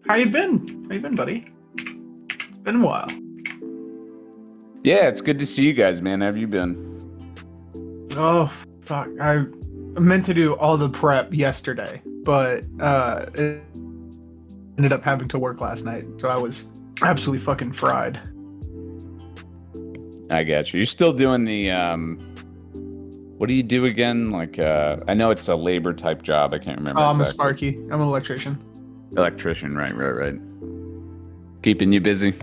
How you been? How you been, buddy? Been a while. Yeah, it's good to see you guys, man. How have you been? Oh, fuck. I meant to do all the prep yesterday, but it ended up having to work last night, so I was absolutely fucking fried. I got you. You're still doing the what do you do again? Like I know it's a labor type job. I can't remember I'm a exactly. Sparky. I'm an electrician. Electrician, right. Keeping you busy.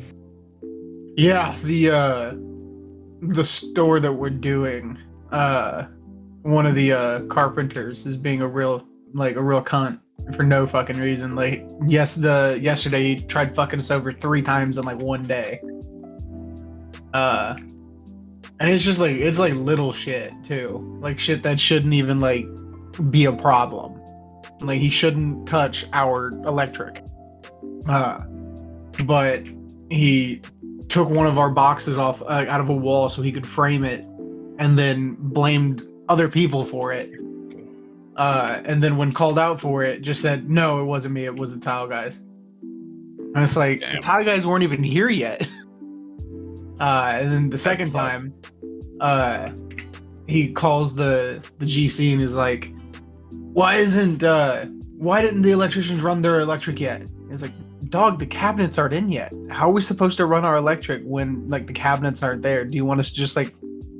Yeah, the store that we're doing, one of the carpenters is being a real cunt for no fucking reason. Like, yesterday he tried fucking us over 3 times in like one day. And it's just like little shit too. Like shit that shouldn't even like be a problem. Like he shouldn't touch our electric. But he took one of our boxes off out of a wall so he could frame it, and then blamed other people for it. And then when called out for it, just said, "No, it wasn't me. It was the tile guys." And it's like, Damn. the tile guys weren't even here yet. And then the second time, he calls the GC and is like, why didn't the electricians run their electric yet? It's like, dog, the cabinets aren't in yet. How are we supposed to run our electric when like the cabinets aren't there? Do you want us to just like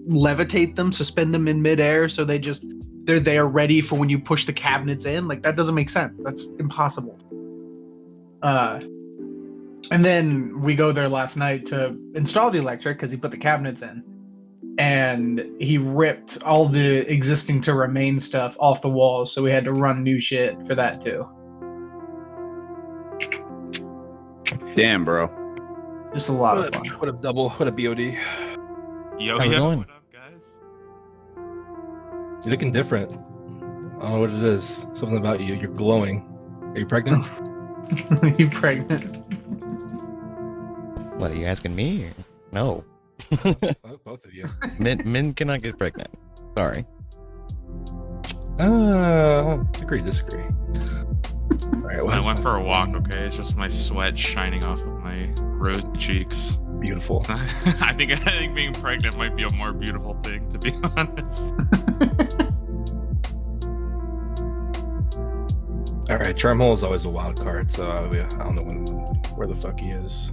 levitate them, suspend them in midair so they're there ready for when you push the cabinets in? Like, that doesn't make sense. That's impossible. And then we go there last night to install the electric because he put the cabinets in, and he ripped all the existing to remain stuff off the walls, so we had to run new shit for that too. Damn, bro. Just a lot of fun. What a BOD. Yo, How's it yeah, going? what up, guys? You're looking different. I don't know what it is. Something about you. You're glowing. Are you pregnant? You pregnant? What, are you asking me? Or? No. Both of you. Men cannot get pregnant. Sorry. Agree, disagree. All right, I went for a walk, okay? It's just my sweat shining off of my rose cheeks. Beautiful. I think being pregnant might be a more beautiful thing, to be honest. All right, Charmhole is always a wild card, so I don't know where the fuck he is.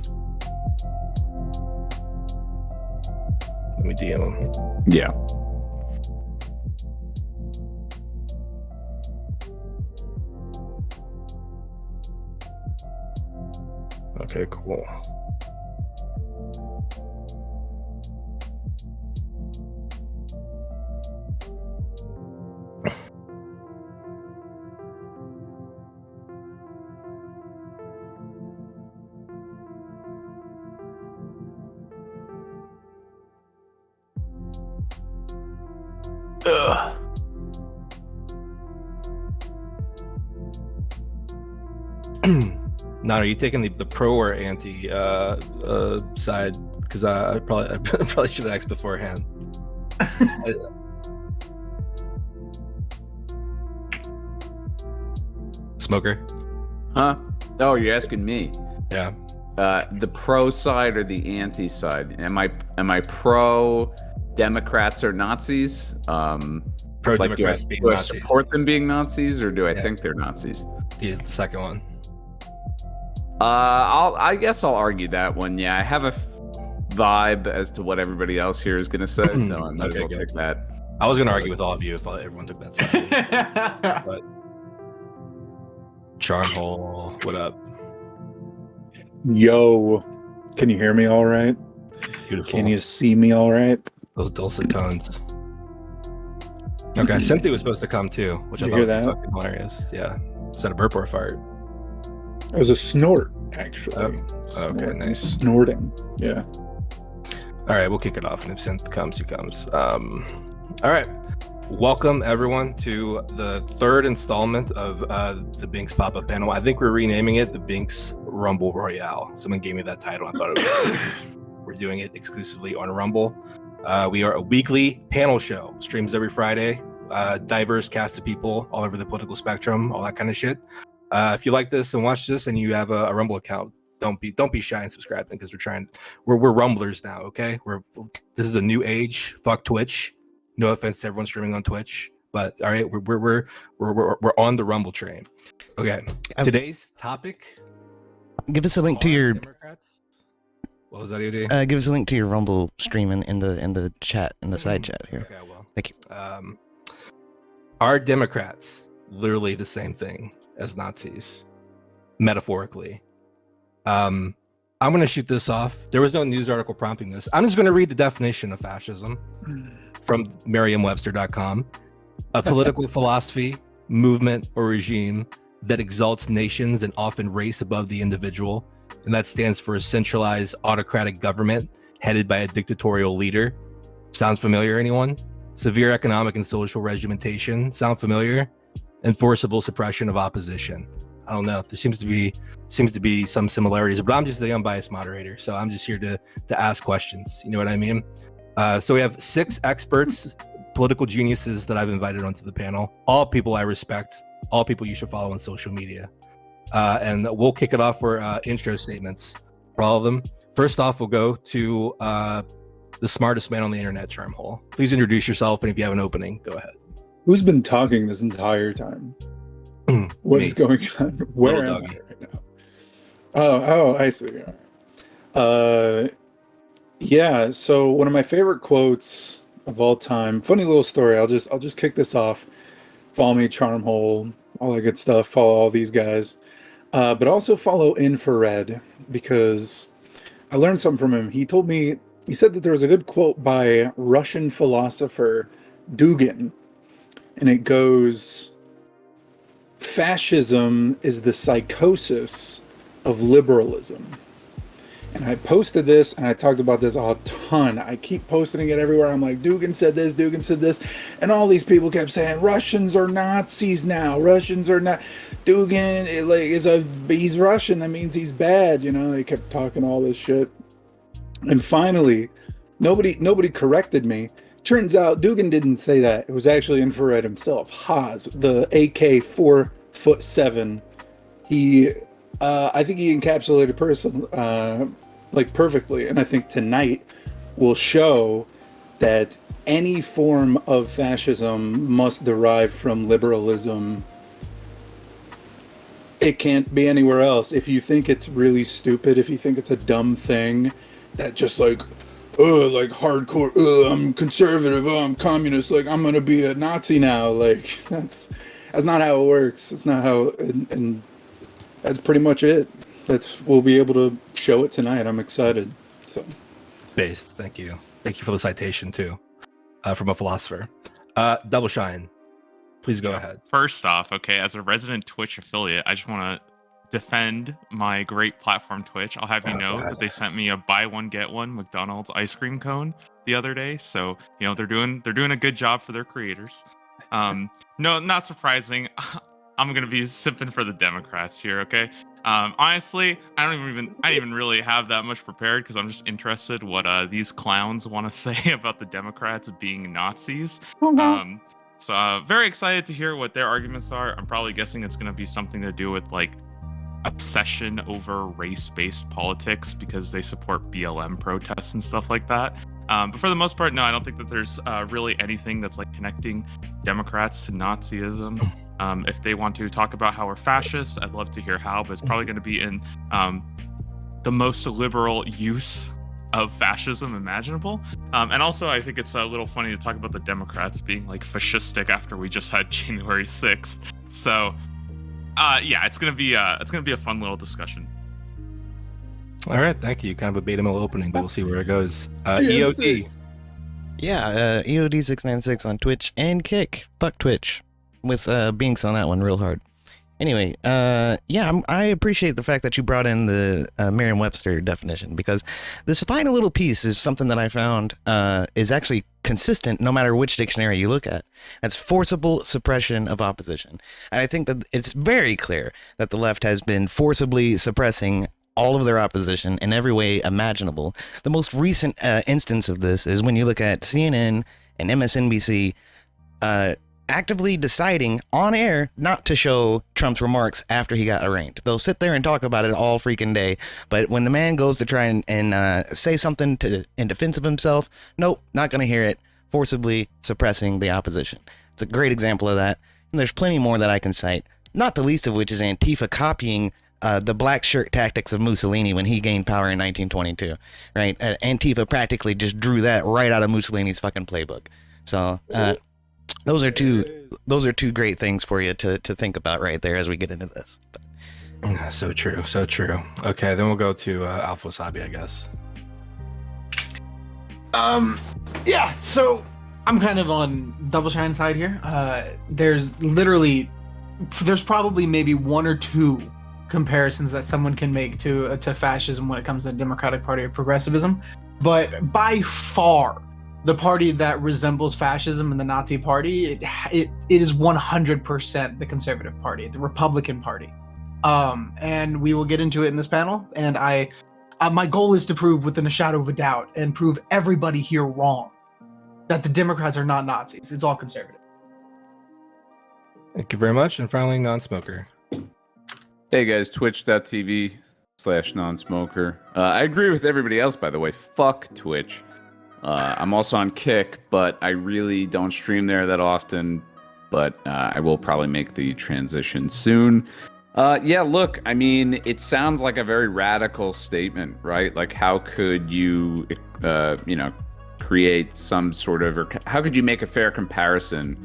Let me DM him. Yeah. Okay, cool. Ugh. Now, are you taking the pro or anti side? Because I probably should have asked beforehand. Smoker. Huh? Oh, you're asking me. Yeah. The pro side or the anti side? Am I pro Democrats or Nazis? Pro Like, Democrats do being I Nazis. support them being Nazis, or do I Yeah. think they're Nazis? The second one. I guess I'll argue that one. Yeah, I have a vibe as to what everybody else here is gonna say, so I might as Okay, well good. take that. I was gonna argue with all of you if everyone took that side. But Charmhole, what up? Yo, can you hear me all right? Beautiful. Can you see me all right? Those dulcet tones. Okay, Cynthia was supposed to come too, which I You thought hear would be that? fucking hilarious. Yeah. Is that a burp or a fart? It was a snort, actually. Oh, okay, nice. Snorting. Yeah. All right, we'll kick it off, and if Synth comes, he comes. All right, welcome everyone to the third installment of the Binx pop-up panel. I think we're renaming it the Binx Rumble Royale. Someone gave me that title. I thought it was We're doing it exclusively on Rumble. We are a weekly panel show, streams every Friday. Diverse cast of people all over the political spectrum, all that kind of shit. If you like this and watch this, and you have a Rumble account, don't be shy and subscribing because we're Rumblers now. Okay, this is a new age. Fuck Twitch. No offense to everyone streaming on Twitch, but all right, we're on the Rumble train. Okay, today's topic. Give us a link to your. Democrats. What was that, EOD? Give us a link to your Rumble stream in the chat, in the side chat here. Okay, well, Thank you. Are Democrats literally the same thing as Nazis, metaphorically? I'm going to shoot this off. There was no news article prompting this. I'm just going to read the definition of fascism from Merriam-Webster.com. A political philosophy, movement, or regime that exalts nations and often race above the individual, and that stands for a centralized autocratic government headed by a dictatorial leader. Sounds familiar, anyone? Severe economic and social regimentation. Sound familiar? Enforceable suppression of opposition. I don't know. There seems to be some similarities, but I'm just the unbiased moderator, so I'm just here to ask questions. You know what I mean? So we have 6 experts, political geniuses that I've invited onto the panel. All people I respect. All people you should follow on social media. And we'll kick it off for intro statements for all of them. First off, we'll go to the smartest man on the internet, Charmhole. Please introduce yourself, and if you have an opening, go ahead. Who's been talking this entire time? What is going on? Where Little am doggy. I right now? Oh, I see. Yeah. So one of my favorite quotes of all time. Funny little story. I'll just kick this off. Follow me, Charmhole, all that good stuff. Follow all these guys, but also follow Infrared, because I learned something from him. He said that there was a good quote by Russian philosopher Dugin, and it goes, "Fascism is the psychosis of liberalism." And I posted this, and I talked about this a ton. I keep posting it everywhere. I'm like, Dugin said this, and all these people kept saying Russians are Nazis now. Russians are not. Dugin he's Russian. That means he's bad. You know, they kept talking all this shit. And finally, nobody corrected me. Turns out Dugin didn't say that. It was actually Infrared himself, Haas, the AK 4'7". I think he encapsulated perfectly, and I think tonight will show that any form of fascism must derive from liberalism. It can't be anywhere else. If you think it's really stupid, if you think it's a dumb thing, that just like hardcore, I'm conservative, I'm communist, like I'm gonna be a Nazi now, like that's not how it works. It's not how, and that's pretty much it. We'll be able to show it tonight. I'm excited. So, Based. Thank you for the citation too, from a philosopher. Double Shine, please go ahead. First off, okay, as a resident Twitch affiliate, I just want to defend my great platform Twitch. I'll have you know that they sent me a buy one get one McDonald's ice cream cone the other day. So they're doing a good job for their creators. No, not surprising. I'm gonna be simping for the Democrats here, okay? Honestly, I didn't even really have that much prepared because I'm just interested what these clowns want to say about the Democrats being Nazis. So very excited to hear what their arguments are. I'm probably guessing it's gonna be something to do with like obsession over race-based politics because they support BLM protests and stuff like that. But for the most part, no, I don't think that there's really anything that's like connecting Democrats to Nazism. If they want to talk about how we're fascists, I'd love to hear how, but it's probably going to be in the most liberal use of fascism imaginable. And also, I think it's a little funny to talk about the Democrats being like fascistic after we just had January 6th. So, yeah, it's gonna be a fun little discussion. All right, thank you. Kind of a beta mill opening, but we'll see where it goes. EOD. Yeah, EOD696 on Twitch and Kick. Fuck Twitch. With Binx on that one real hard. Anyway, yeah, I appreciate the fact that you brought in the Merriam-Webster definition, because this final little piece is something that I found is actually consistent no matter which dictionary you look at. That's forcible suppression of opposition. And I think that it's very clear that the left has been forcibly suppressing all of their opposition in every way imaginable. The most recent instance of this is when you look at CNN and MSNBC actively deciding on air not to show Trump's remarks after he got arraigned. They'll sit there and talk about it all freaking day, but when the man goes to try and say something in defense of himself, nope, not going to hear it, forcibly suppressing the opposition. It's a great example of that, and there's plenty more that I can cite, not the least of which is Antifa copying the black shirt tactics of Mussolini when he gained power in 1922, right? Antifa practically just drew that right out of Mussolini's fucking playbook. So those are two great things for you to think about right there as we get into this. So true, so true. Okay, then we'll go to Alpha Wasabi, I guess. Yeah, so I'm kind of on double shine side here. There's probably maybe one or two comparisons that someone can make to fascism when it comes to the Democratic Party or progressivism, but by far the party that resembles fascism and the Nazi Party, it is 100% the Conservative Party, the Republican Party, and we will get into it in this panel. And my goal is to prove within a shadow of a doubt and prove everybody here wrong that the Democrats are not Nazis. It's all conservative. Thank you very much. And finally, non-smoker. Hey guys, twitch.tv/nonsmoker. I agree with everybody else, by the way. Fuck Twitch. I'm also on Kick, but I really don't stream there that often. But I will probably make the transition soon. Yeah, look, I mean, it sounds like a very radical statement, right? Like, how could you, create some sort of, or how could you make a fair comparison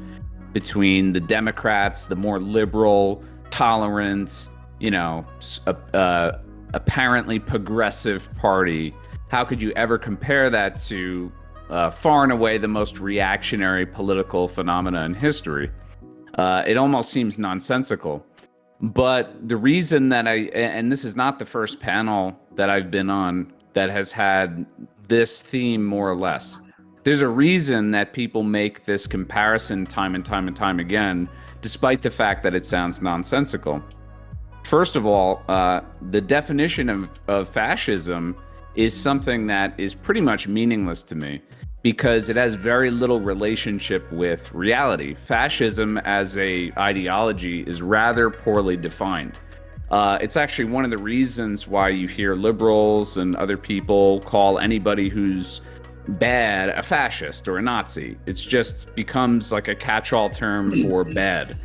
between the Democrats, the more liberal, tolerant, apparently progressive party? How could you ever compare that to far and away the most reactionary political phenomena in history? It almost seems nonsensical. But the reason that and this is not the first panel that I've been on that has had this theme more or less. There's a reason that people make this comparison time and time and time again, despite the fact that it sounds nonsensical. First of all, the definition of fascism is something that is pretty much meaningless to me because it has very little relationship with reality. Fascism as a ideology is rather poorly defined. It's actually one of the reasons why you hear liberals and other people call anybody who's bad a fascist or a Nazi. It's just becomes like a catch-all term for bad.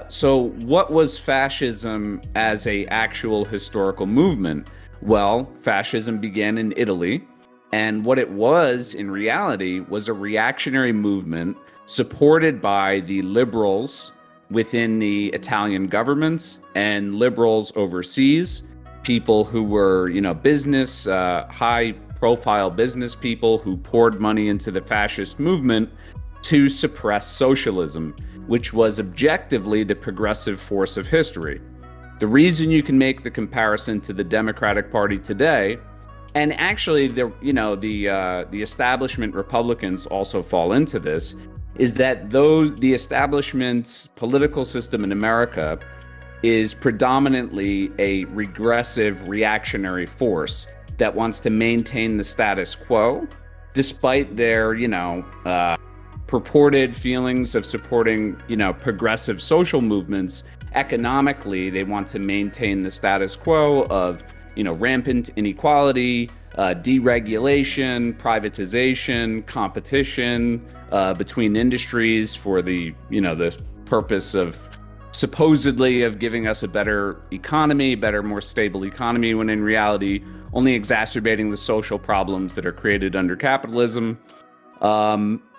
So what was fascism as a actual historical movement? Well, fascism began in Italy, and what it was in reality was a reactionary movement supported by the liberals within the Italian governments and liberals overseas, people who were, business, high-profile business people who poured money into the fascist movement to suppress socialism, which was objectively the progressive force of history. The reason you can make the comparison to the Democratic Party today, and actually the establishment Republicans also fall into this, is that the establishment's political system in America is predominantly a regressive reactionary force that wants to maintain the status quo, despite their, purported feelings of supporting, progressive social movements. Economically, they want to maintain the status quo of, rampant inequality, deregulation, privatization, competition between industries for the purpose of supposedly of giving us a better economy, more stable economy, when in reality, only exacerbating the social problems that are created under capitalism.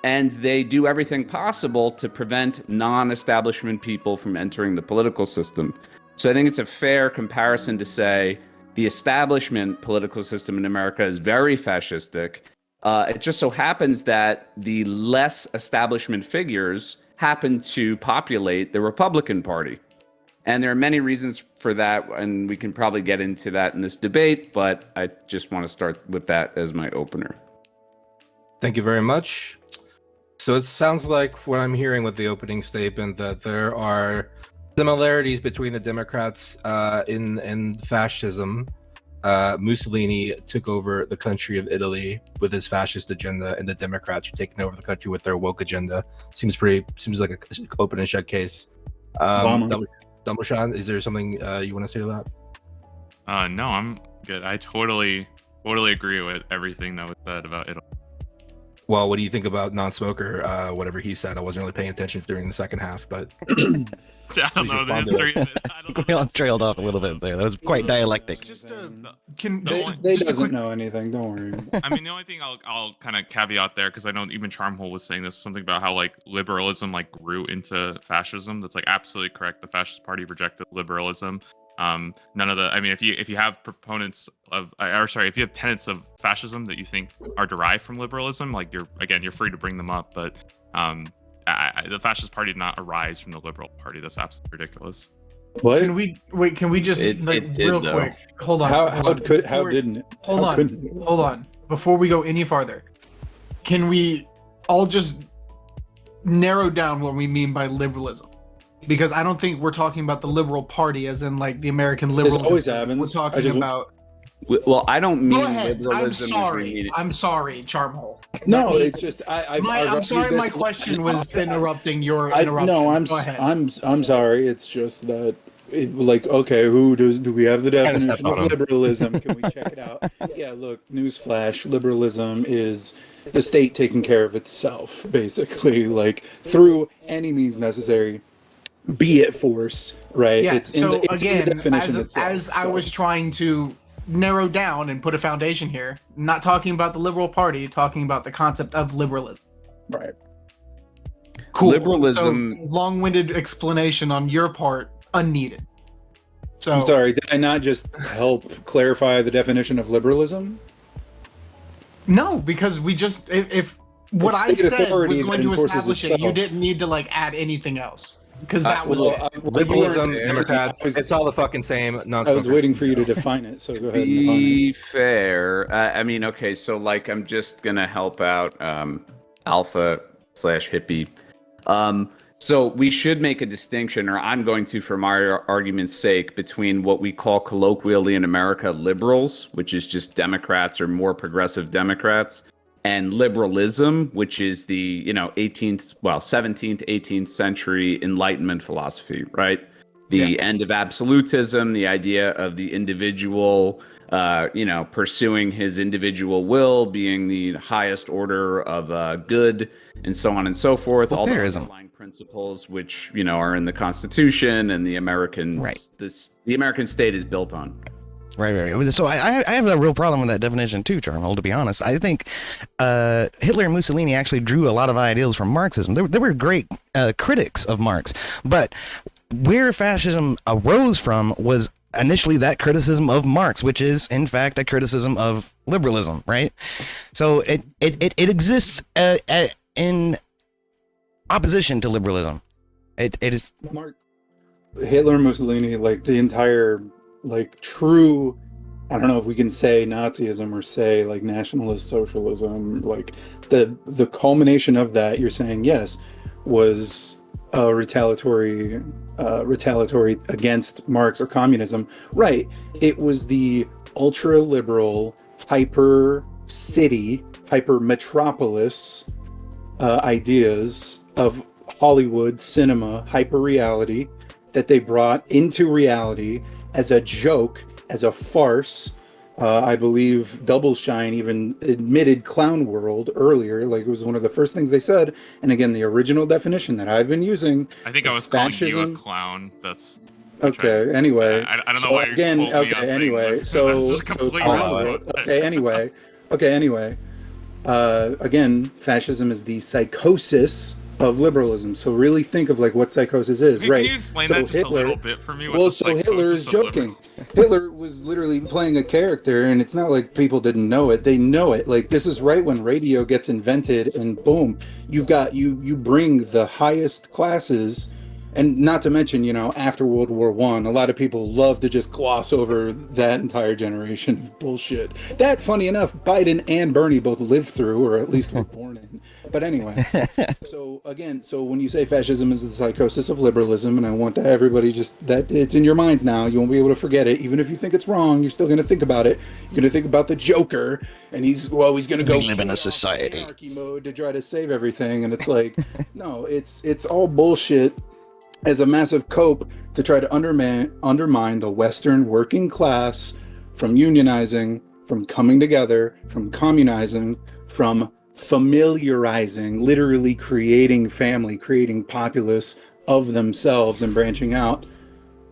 And they do everything possible to prevent non-establishment people from entering the political system. So I think it's a fair comparison to say the establishment political system in America is very fascistic. It just so happens that the less establishment figures happen to populate the Republican Party. And there are many reasons for that, and we can probably get into that in this debate, but I just want to start with that as my opener. Thank you very much. So it sounds like what I'm hearing with the opening statement that there are similarities between the Democrats in fascism Mussolini took over the country of Italy with his fascist agenda, and the Democrats are taking over the country with their woke agenda. Seems like an open and shut case. Dumbledore, is there something you want to say to that? No, I'm good. I totally agree with everything that was said about Italy. Well, what do you think about non-smoker? Whatever he said, I wasn't really paying attention during the second half, but I don't know the history of it. I don't know. We all trailed off a little bit there. That was quite dialectic. They doesn't know anything. Don't worry. I mean, the only thing I'll kind of caveat there, because I know even Charmhole was saying this, something about how like liberalism like grew into fascism. That's like absolutely correct. The Fascist Party rejected liberalism. None of the, I mean, if you have proponents of, if you have tenets of fascism that you think are derived from liberalism, like you're free to bring them up. But the Fascist Party did not arise from the Liberal Party. That's absolutely ridiculous. What? Can we just It did, real though. quick? Hold on. How didn't it? Hold How on. couldn't it? Hold on. Before we go any farther, can we all just narrow down what we mean by liberalism? Because I don't think we're talking about the Liberal Party as in like the American This liberal. always happens. We're talking I just- about. Well, I don't mean Go ahead. liberalism as we need it. I'm sorry, Charmhole. No, it's just I'm sorry. My question was interrupting your interruption. No, Go ahead. I'm sorry. It's just that, okay, do we have the definition step on of 'em. liberalism? Can we check it out? Yeah, look, newsflash: liberalism is the state taking care of itself, basically, like through any means necessary, be it force, right? Yeah. It's in So the- it's in the again, definition itself, as I so. was trying to narrow down and put a foundation here, not talking about the Liberal Party, talking about the concept of liberalism. Right. Cool. Liberalism- So, long-winded explanation on your part, unneeded. So I'm sorry, did I not just help clarify the definition of liberalism? No, because we just if what It's I state said authority was going that to enforces establish it, you itself. didn't need to like add anything else because that was well, it. Liberalism, I was- Democrats, it's all the fucking same. I was waiting for you to define it, so go ahead and define it. Be fair. I mean, okay, so like I'm just gonna help out Alpha/hippie. So we should make a distinction, or I'm going to, for my argument's sake, between what we call colloquially in America liberals, which is just Democrats or more progressive Democrats, and liberalism, which is the 17th, 18th century Enlightenment philosophy, right? The end of absolutism, the idea of the individual, pursuing his individual will, being the highest order of good, and so on and so forth. All the Voltaireism. underlying principles, which are in the Constitution and the American, the American state is built on. Right. So I have a real problem with that definition too, Charmhole, to be honest. I think Hitler and Mussolini actually drew a lot of ideals from Marxism. They were great critics of Marx, but where fascism arose from was initially that criticism of Marx, which is in fact a criticism of liberalism, right? So it exists in opposition to liberalism. It is Hitler and Mussolini, like the entire, like true, I don't know if we can say Nazism or say like nationalist socialism, like the culmination of that, you're saying, yes, was retaliatory against Marx or communism. Right. It was the ultra liberal, hyper city, hyper metropolis ideas of Hollywood cinema, hyper reality that they brought into reality as a joke, as a farce. I believe Double Shine even admitted Clown World earlier, like it was one of the first things they said. And again, the original definition that I've been using. I think I was calling you a clown. That's okay. Anyway, I don't know so why again. you're quoting me on Okay. saying Anyway, that. so That's just completely wrong. okay. Anyway. Again, fascism is the psychosis of liberalism. So really think of like what psychosis is, Can right? you explain so that just Hitler, a little bit for me? What well, the so psychosis Hitler is of liberal- joking. Hitler was literally playing a character, and it's not like people didn't know it. They know it. Like this is right when radio gets invented, and boom, you bring the highest classes And not to mention, after World War One, a lot of people love to just gloss over that entire generation of bullshit. That, funny enough, Biden and Bernie both lived through, or at least were born in. But anyway, so when you say fascism is the psychosis of liberalism, and I want that everybody that it's in your minds now, you won't be able to forget it. Even if you think it's wrong, you're still going to think about it. You're going to think about the Joker, and he's going to go live in a society anarchy mode to try to save everything, and it's like, no, it's all bullshit. As a massive cope to try to undermine the Western working class from unionizing, from coming together, from communizing, from familiarizing, literally creating family, creating populace of themselves and branching out.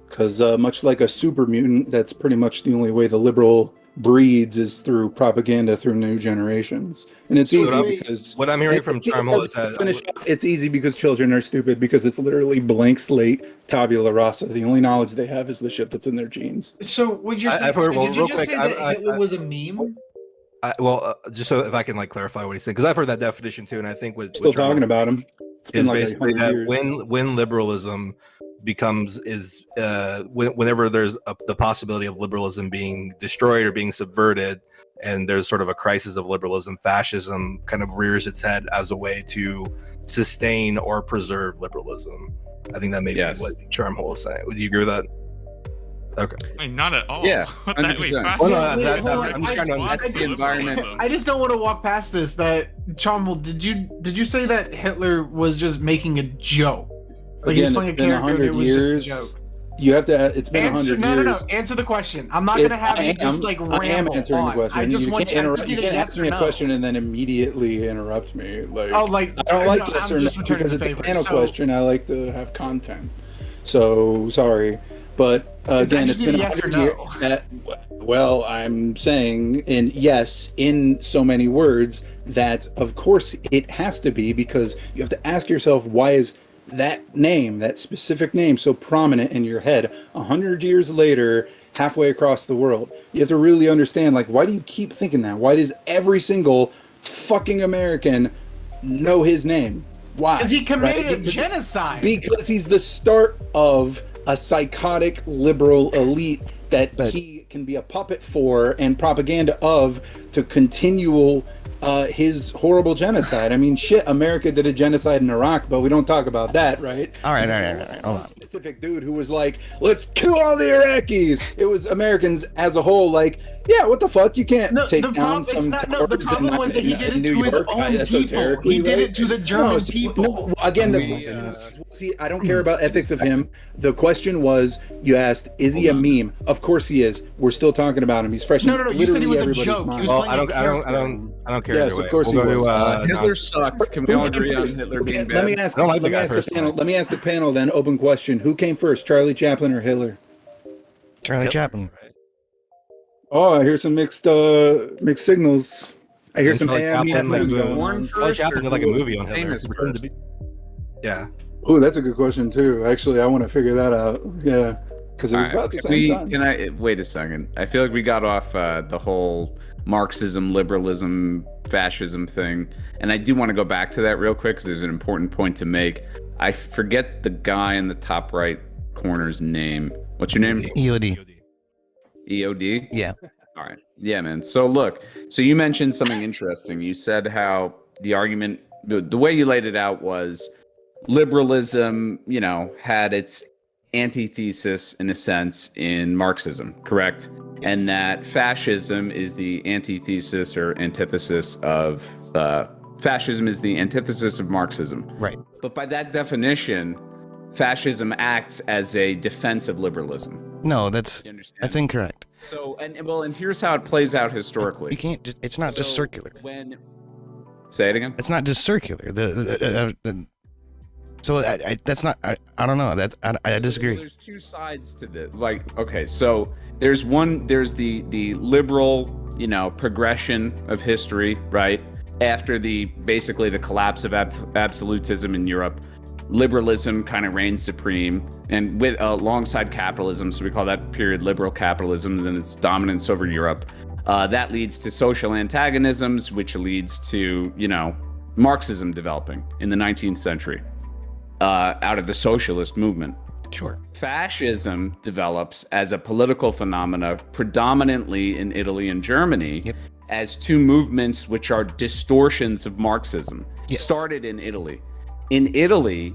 Because much like a super mutant, that's pretty much the only way the liberal breeds is through propaganda through new generations. And it's easy because what I'm hearing from Charmel is that it's easy because children are stupid, because it's literally blank slate, tabula rasa. The only knowledge they have is the shit that's in their genes. So what you're saying, did you just say that Hitler was a meme? Just so if I can clarify what he's saying, because I've heard that definition too, and I think what Still talking about him. It's been is like basically 100 that years. when liberalism whenever there's the possibility of liberalism being destroyed or being subverted, and there's sort of a crisis of liberalism, fascism kind of rears its head as a way to sustain or preserve liberalism. I think that may be what Charmhole is saying. Would you agree with that? Okay. I mean, not at all. Yeah, Wait, 100%. Well, no, I'm just trying to That's the environment. I just don't want to walk past this. That Charmel, did you say that Hitler was just making a joke? Like he was Again, playing a it's been character. 100 It was years. just a joke. You have to. It's been 100 No. years. Answer the question. I'm not gonna have you just ramble I am answering on. the question. I just you want can't you to interrupt. You get a can't yes ask or me a no. question and then immediately interrupt me. I I don't like yes or no just returning because the it's favor. a panel So- question. I like to have content. So sorry, but again, it's just been need a yes or 100 no. years. Well, I'm saying in so many words that of course it has to be, because you have to ask yourself, why is that name, that specific name, so prominent in your head 100 years later, halfway across the world? You have to really understand, why do you keep thinking that? Why does every single fucking American know his name? Why? Because he committed Right? a genocide. Because he's the start of a psychotic liberal elite that he can be a puppet for and propaganda of to continue his horrible genocide. I mean, shit, America did a genocide in Iraq, but we don't talk about that, right? All right. Hold on. Specific dude who was like, let's kill all the Iraqis. It was Americans as a whole, yeah, what the fuck? You can't take down some towers. The problem was that he did it to his own people. He did it to the German people. See, I don't care about ethics of him. The question was, you asked, is he a meme? Of course he is. We're still talking about him. He's fresh. No. You said he was a joke. He was Well, playing I don't care. Yes, either way. of course We'll he go was. to, Hitler sucks. Can we all agree on Hitler being bad? Let me ask. I don't like the Let me guy ask the personally. panel. Let me ask the panel. Then, open question: who came first, Charlie Chaplin or Hitler? Charlie Chaplin. Oh, I hear some mixed signals. I hear some Charlie AM, Chaplin, FM like, going born on. first, Charlie Chaplin did or like a who was movie on Hitler. famous Return to first? Yeah. Oh, that's a good question too. Actually, I want to figure that out. Yeah, because it was about the same time. Can I wait a second? I feel like we got off the whole Marxism, liberalism, fascism thing, and I do want to go back to that real quick because there's an important point to make. I forget the guy in the top right corner's name. What's your name? EOD. EOD? Yeah. All right. Yeah, man. So look, you mentioned something interesting. You said how the argument, the way you laid it out was liberalism, had its antithesis in a sense in Marxism, correct? And that fascism is the antithesis or antithesis of fascism is the antithesis of Marxism. Right. But by that definition, fascism acts as a defense of liberalism. No, that's You understand? that's incorrect. So, and here's how it plays out historically. You can't. It's not just circular. Say it again. It's not just circular. So that's not. I don't know. I disagree. Well, there's two sides to this. Okay, so there's the liberal, progression of history, right? After basically the collapse of absolutism in Europe, liberalism kind of reigns supreme, and with alongside capitalism, so we call that period liberal capitalism, and its dominance over Europe. That leads to social antagonisms, which leads to Marxism developing in the 19th century. out of the socialist movement. Sure. Fascism develops as a political phenomena predominantly in Italy and Germany as two movements which are distortions of Marxism. Started in Italy. In Italy,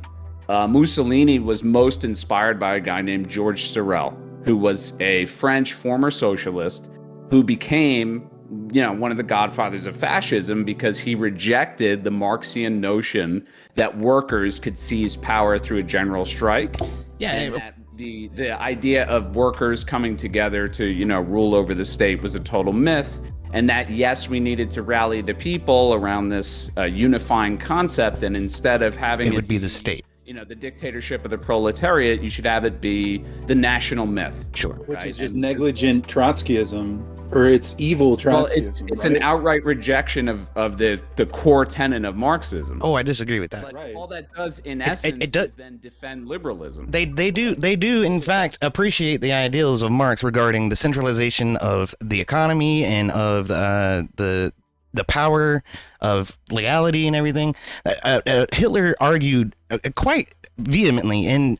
Mussolini was most inspired by a guy named George Sorel, who was a French former socialist who became, one of the godfathers of fascism because he rejected the Marxian notion that workers could seize power through a general strike. And that the idea of workers coming together to, rule over the state was a total myth. And that, yes, we needed to rally the people around this unifying concept. And instead of having it would be the state. The dictatorship of the proletariat, you should have it be the national myth. Sure. Which is just negligent Trotskyism, or it's evil Trotskyism. Well, it's an outright rejection of the core tenet of Marxism. Oh, I disagree with that. But all that does, in essence, is then defend liberalism. They do in fact appreciate the ideals of Marx regarding the centralization of the economy and of the power of legality and everything. Hitler argued quite vehemently in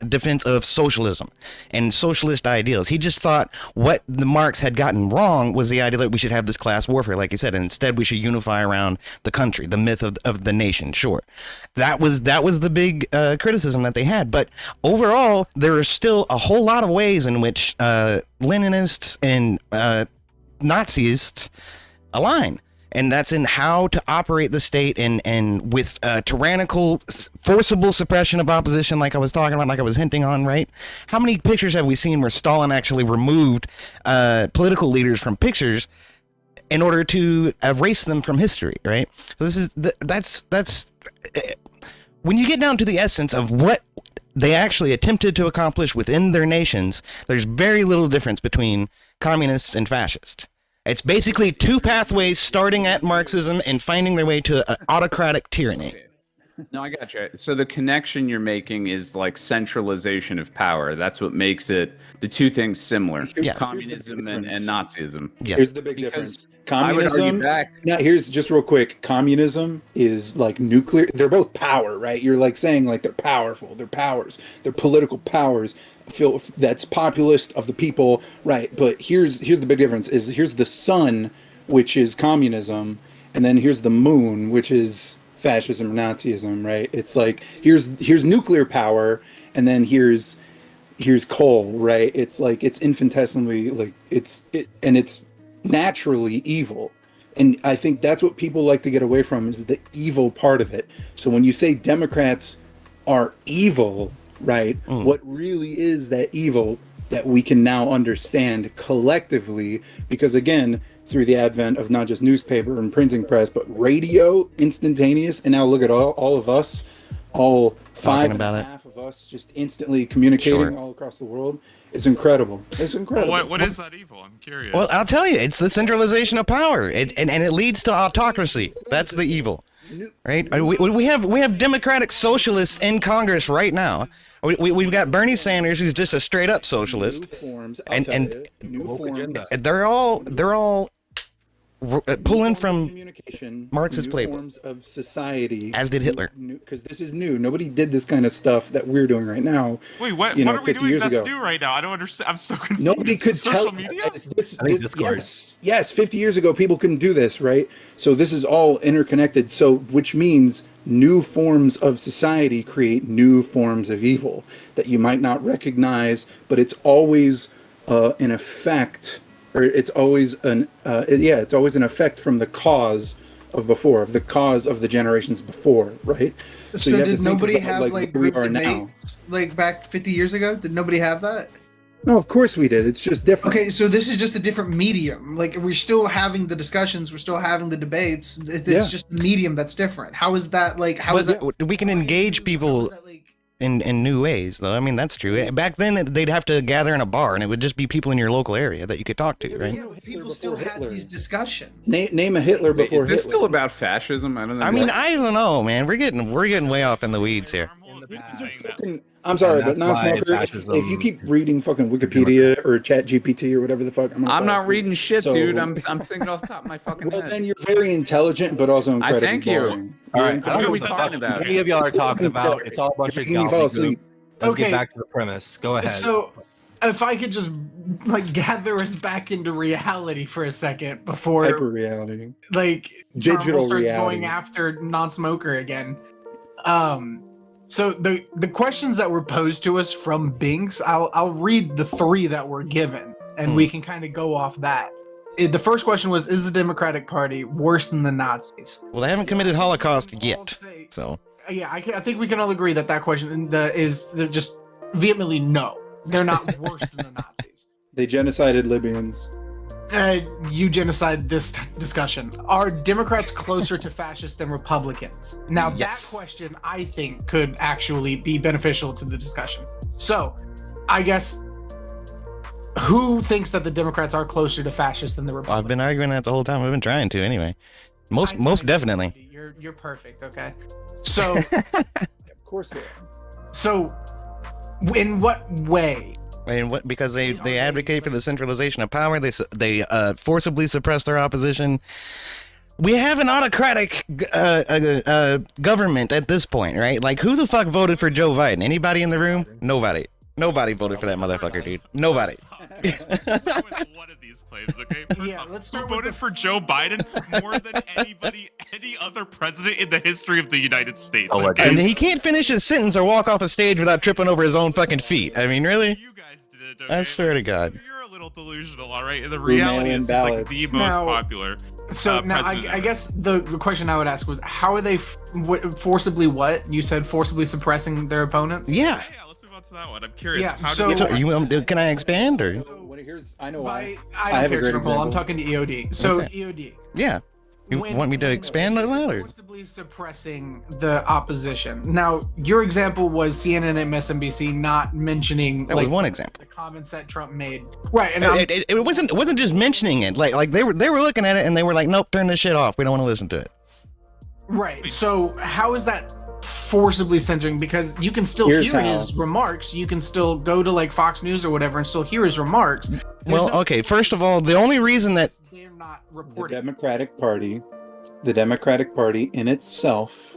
defense of socialism and socialist ideals. He just thought what the Marx had gotten wrong was the idea that we should have this class warfare, like you said, and instead we should unify around the country, the myth of the nation. Sure, that was the big criticism that they had. But overall, there are still a whole lot of ways in which Leninists and Nazis align. And that's in how to operate the state and with tyrannical, forcible suppression of opposition, like I was talking about, like I was hinting on, right? How many pictures have we seen where Stalin actually removed political leaders from pictures in order to erase them from history, right? So this is that's when you get down to the essence of what they actually attempted to accomplish within their nations, there's very little difference between communists and fascists. It's basically two pathways starting at Marxism and finding their way to autocratic tyranny. No, I got you. So the connection you're making is like centralization of power. That's what makes it the two things similar. Yeah. Communism and Nazism. Yeah. Here's the big difference. Communism. Communism. Now, here's just real quick. Communism is like nuclear. They're both power, right? You're like saying like they're powerful. They're powers. They're political powers. Feel that's populist of the people, right? But here's the big difference: is here's the sun, which is communism, and then here's the moon, which is fascism or Nazism, right? It's like here's nuclear power, and then here's coal, right? It's like it's infinitesimally like it's naturally evil. And I think that's what people like to get away from is the evil part of it. So when you say Democrats are evil, right? What really is that evil that we can now understand collectively? Because again, through the advent of not just newspaper and printing press, but radio, instantaneous, and now look at all of us, all five and a half of us just instantly communicating all across the world. It's incredible. It's incredible. Well, what is that evil? I'm curious. Well, I'll tell you, it's the centralization of power, and it leads to autocracy. That's the evil, right? We have democratic socialists in Congress right now. We've got Bernie Sanders, who's just a straight up socialist, and they're all pulling from Marx's playbook forms of society, as did Hitler. Because this is new. Nobody did this kind of stuff that we're doing right now. Wait, what are we doing that's new right now? I don't understand. I'm so confused. Nobody could social tell media. Yes, 50 years ago, people couldn't do this, right? So this is all interconnected. So which means new forms of society create new forms of evil that you might not recognize, but it's always an effect. Or it's always an effect from the cause of before, of the cause of the generations before, right? So did nobody have like group debates like back 50 years ago? Did nobody have that? No, of course we did. It's just different. Okay, so this is just a different medium. Like we're still having the discussions, we're still having the debates. It's just the medium that's different. How is that like? How is that? We can engage people in new ways, though. I mean, that's true. Back then, they'd have to gather in a bar, and it would just be people in your local area that you could talk to, right? Yeah, people still had these discussions. Name a Hitler before Hitler. Is this still about fascism? I don't know. I mean, I don't know, man. We're getting way off in the weeds here. Charles in the is past. saying that. I'm sorry, And but that's why non-smoker. If you keep reading fucking Wikipedia or Chat GPT or whatever the fuck, I'm fall not asleep. reading shit, So- dude. I'm thinking off the top of my fucking Well, head. then you're very intelligent, but also I incredibly thank you. boring. All You're right, I What don't are know we what talking about? any of y'all are talking about. It's all a bunch You're of making me fall gobbledygook. asleep. Let's Okay. get back to the premise. Go ahead. So, if I could just like gather us back into reality for a second before Hyper reality. like Digital Charmel starts reality. going after non-smoker again. So the questions that were posed to us from Binx, I'll read the 3 that were given, and we can kind of go off that. The first question was: is the Democratic Party worse than the Nazis? Well, they haven't committed Holocaust I'll yet, say- so yeah, I think we can all agree that question is they're just vehemently no. They're not worse than the Nazis. They genocided Libyans. You genocide this discussion. Are Democrats closer to fascists than Republicans? Now, Yes. that question I think could actually be beneficial to the discussion. So, I guess who thinks that the Democrats are closer to fascists than the I've Republicans? been arguing that the whole time. I've been trying to anyway. Most I- most I- definitely. You're perfect. Okay. So Of course they are. so in what way? And what? Because they advocate for the centralization of power. They forcibly suppress their opposition. We have an autocratic government at this point, right? Like, who the fuck voted for Joe Biden? Anybody in the room? Nobody. Nobody voted for that motherfucker, dude. Nobody. Let's start with one of these claims, okay? First Yeah, off, let's who start with voted the- for Joe Biden more than any other president in the history of the United States. Oh, okay? And he can't finish his sentence or walk off a stage without tripping over his own fucking feet. I mean, really? You guys did it. Okay? I swear to God. You're a little delusional, all right? And the Through reality mail-in is he's like ballots. the most Now- popular. So now president I ever. guess the question I would ask was how are they forcibly what? You said forcibly suppressing their opponents? Yeah. Yeah, let's move on to that one. I'm curious. Yeah, how so- did So can I expand or? I know why. I I don't have a care, great Turnbull. I'm example. talking to EOD. So Okay. EOD. Yeah. You want me to expand on that or? Forcibly suppressing the opposition. Now, your example was CNN and MSNBC not mentioning That was one example. the comments that Trump made. Right, and I'm, It wasn't just mentioning it. Like they were looking at it and they were like, nope, turn this shit off. We don't want to listen to it. right. So how is that forcibly censoring? Because you can still Here's hear how. his remarks. You can still go to like Fox News or whatever and still hear his remarks. There's Well, no- okay. First of all, the only reason that they're not The reporting. Democratic Party in itself.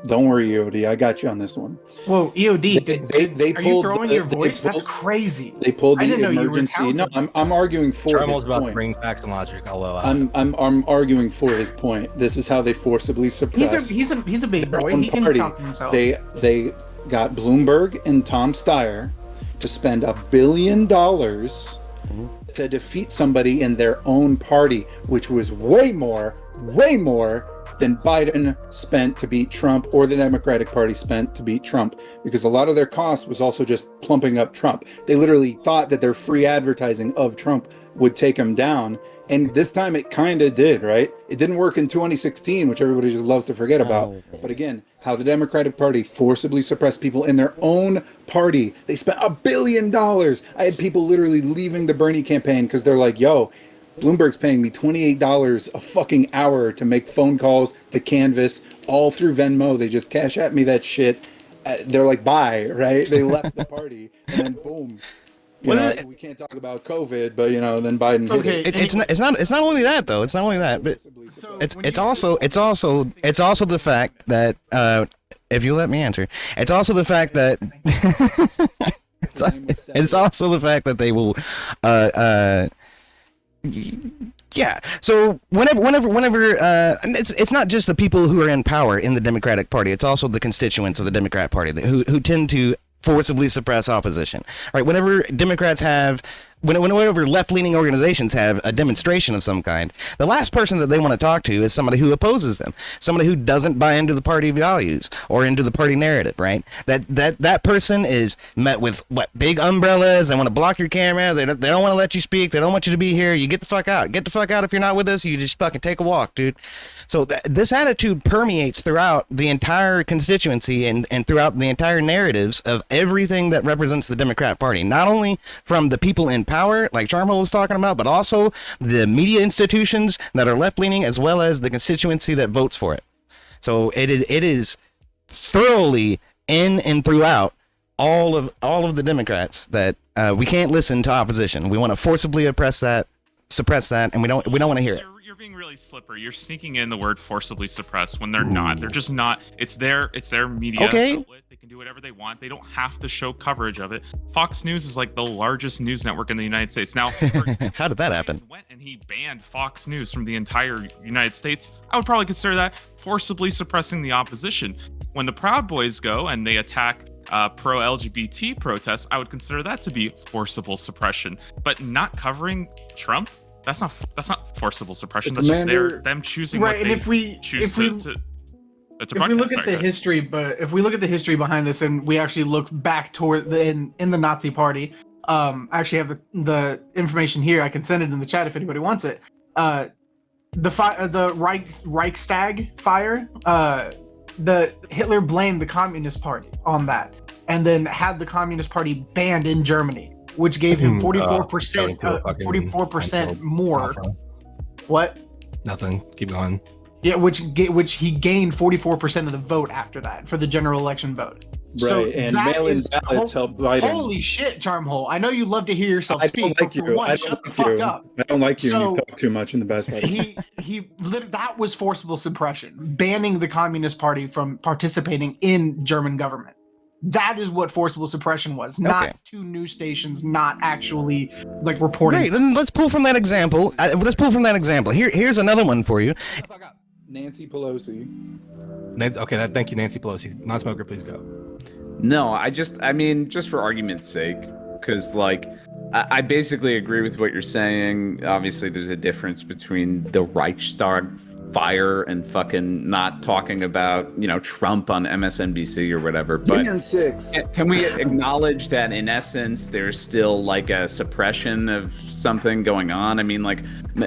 Don't worry, EOD. I got you on this one. Whoa, EOD, They are you pulled throwing the- your they voice? That's pulled- crazy. They pulled I the didn't know you were emergency. No, talented. I'm arguing for Charmel's his about to point. bring facts and logic. I'll allow. I'm arguing for his point. This is how they forcibly suppress. He's a big their boy. own He can party. talk for himself. They got Bloomberg and Tom Steyer to spend $1 billion to defeat somebody in their own party, which was way more than Biden spent to beat Trump or the Democratic Party spent to beat Trump, because a lot of their cost was also just plumping up Trump. They literally thought that their free advertising of Trump would take him down. And this time it kind of did, right? It didn't work in 2016, which everybody just loves to forget about. But again, how the Democratic Party forcibly suppressed people in their own party. They spent $1 billion. I had people literally leaving the Bernie campaign because they're like, yo, Bloomberg's paying me $28 a fucking hour to make phone calls to Canvas, all through Venmo. They just cash at me that shit. They're like, bye, right? They left the party, and then boom. You Well, know, we can't talk about COVID, but then Biden hit Okay. it. it's not only that though. It's not only that, but So it's when it's you also the fact that if you let me answer, it's also the fact that it's also the fact that they will yeah. So whenever and it's not just the people who are in power in the Democratic Party, it's also the constituents of the Democrat Party who tend to forcibly suppress opposition. Right? Whenever Democrats have whenever left-leaning organizations have a demonstration of some kind, the last person that they want to talk to is somebody who opposes them, somebody who doesn't buy into the party values or into the party narrative, right? That person is met with big umbrellas. They want to block your camera. They don't want to let you speak. They don't want you to be here. You get the fuck out. Get the fuck out if you're not with us. You just fucking take a walk, dude. So this attitude permeates throughout the entire constituency and throughout the entire narratives of everything that represents the Democrat Party, not only from the people in power, like Charmel was talking about, but also the media institutions that are left-leaning, as well as the constituency that votes for it. So it is thoroughly in and throughout all of the Democrats that we can't listen to opposition. We want to forcibly suppress that, and we don't want to hear it. You're being really slippery. You're sneaking in the word forcibly suppressed when they're not. They're just not. It's their media outlet. They can do whatever they want. They don't have to show coverage of it. Fox News is like the largest news network in the United States. Now, for example, how did that happen? Went and he banned Fox News from the entire United States. I would probably consider that forcibly suppressing the opposition. When the Proud Boys go and they attack pro-LGBT protests, I would consider that to be forcible suppression. But not covering Trump, that's not forcible suppression. That's just them choosing right. What And they if we choose to if we look at the history, but if we look at the history behind this, and we actually look back toward in the Nazi Party, I actually have the information here. I can send it in the chat if anybody wants it. The Reichstag fire. Hitler blamed the Communist Party on that, and then had the Communist Party banned in Germany, which gave him 44% more. What? Nothing. Keep going. Yeah, which he gained 44% of the vote after that for the general election vote. Right, So and that mail-in is ballots help Biden. Holy shit, Charmhole! I know you love to hear yourself I speak, don't like but for you. one, I shut don't the like fuck you. up. I don't like you. So- You talk too much in the best way. That was forcible suppression, banning the Communist Party from participating in German government. That is what forcible suppression was, not two news stations not actually like reporting. Great, then let's pull from that example. Here's another one for you. Nancy Pelosi. Okay, thank you, Nancy Pelosi. Non-smoker, please go. No, I mean, just for argument's sake, because like, I basically agree with what you're saying. Obviously, there's a difference between the Reichstag fire and fucking not talking about, Trump on MSNBC or whatever. But DN6. can we acknowledge that in essence, there's still like a suppression of something going on? I mean, like,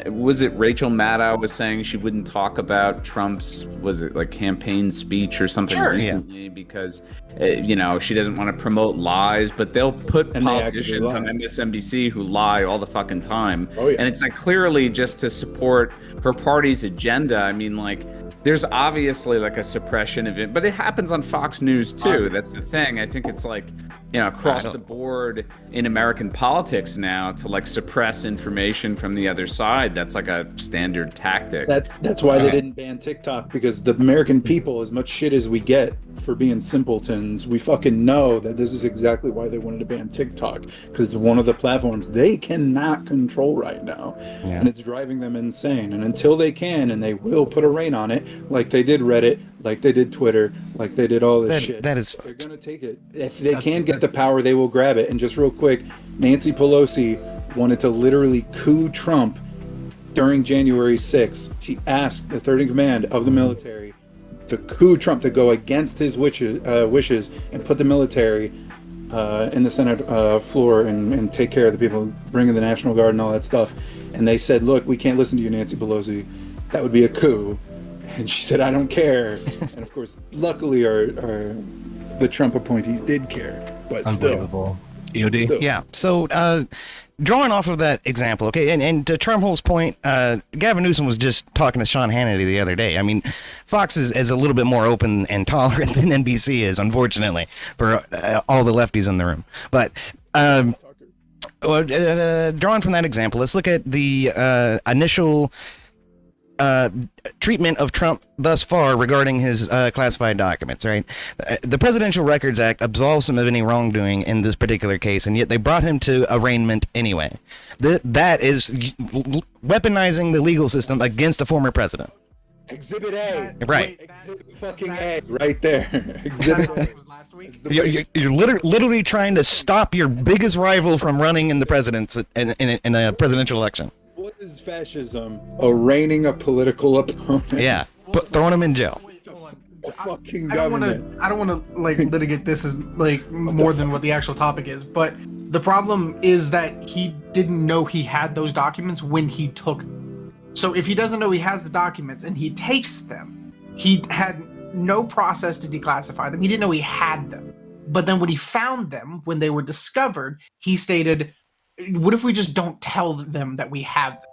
was it Rachel Maddow was saying she wouldn't talk about Trump's, was it like campaign speech or something recently because, she doesn't want to promote lies, but they'll put politicians on MSNBC who lie all the fucking time. Oh, yeah. And it's like clearly just to support her party's agenda. I mean, like, there's obviously like a suppression of it, but it happens on Fox News too. That's the thing. I think it's like, across the board in American politics now to like suppress information from the other side. That's like a standard tactic. That's why they didn't ban TikTok, because the American people, as much shit as we get for being simpletons, we fucking know that this is exactly why they wanted to ban TikTok, because it's one of the platforms they cannot control right now, and it's driving them insane. And until they can, and they will put a rein on it, like they did Reddit, like they did Twitter, like they did all this shit. That is They're gonna take it. If they can get the power, they will grab it. And just real quick, Nancy Pelosi wanted to literally coup Trump during January 6th. She asked the third in command of the military to coup Trump, to go against his wishes and put the military in the Senate floor and take care of the people, bring in the National Guard and all that stuff. And they said, look, we can't listen to you, Nancy Pelosi. That would be a coup. And she said, I don't care. And of course, luckily, the Trump appointees did care. But Unbelievable. EOD? Still. Yeah. So, drawing off of that example, okay, and to Trumhole's point, Gavin Newsom was just talking to Sean Hannity the other day. I mean, Fox is a little bit more open and tolerant than NBC is, unfortunately, for all the lefties in the room. But drawing from that example, let's look at the initial treatment of Trump thus far regarding his classified documents, right? The Presidential Records Act absolves him of any wrongdoing in this particular case, and yet they brought him to arraignment anyway. That is weaponizing the legal system against a former president. Exhibit A. Right. Exhibit fucking A. Right there. Exhibit A. Was last week. You're literally trying to stop your biggest rival from running in the president's in a presidential election. What is fascism? Arraigning a political opponent. Yeah, throwing him in jail. The fucking I don't government. want to like litigate this as like more than what the actual topic is, but the problem is that he didn't know he had those documents when he took them. So if he doesn't know he has the documents and he takes them, he had no process to declassify them. He didn't know he had them. But then when he found them, when they were discovered, he stated, what if we just don't tell them that we have them?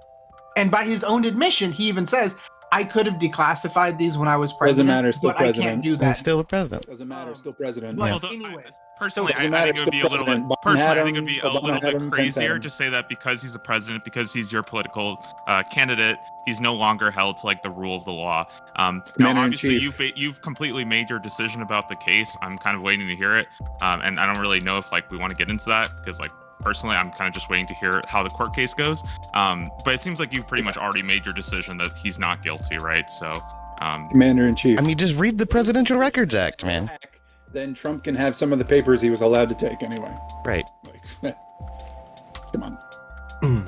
And by his own admission, he even says, I could have declassified these when I was Doesn't president, matter, still but I president. can't do He's that. still the president. Doesn't matter, still president. But Well, anyways, personally, doesn't I matter, think it would be a still little bit. president. Biden Personally, had I think it him, would be a Obama little had him, bit Pence had crazier him. to say that because he's a president, because he's your political candidate, he's no longer held to like the rule of the law. Now, obviously, Commander-in-Chief. you've completely made your decision about the case. I'm kind of waiting to hear it, and I don't really know if like we want to get into that because like. Personally, I'm kind of just waiting to hear how the court case goes. But it seems like you've pretty much already made your decision that he's not guilty, right? So, Commander-in-Chief. I mean, just read the Presidential Records Act, man. Then Trump can have some of the papers he was allowed to take anyway. Right. Like, come on.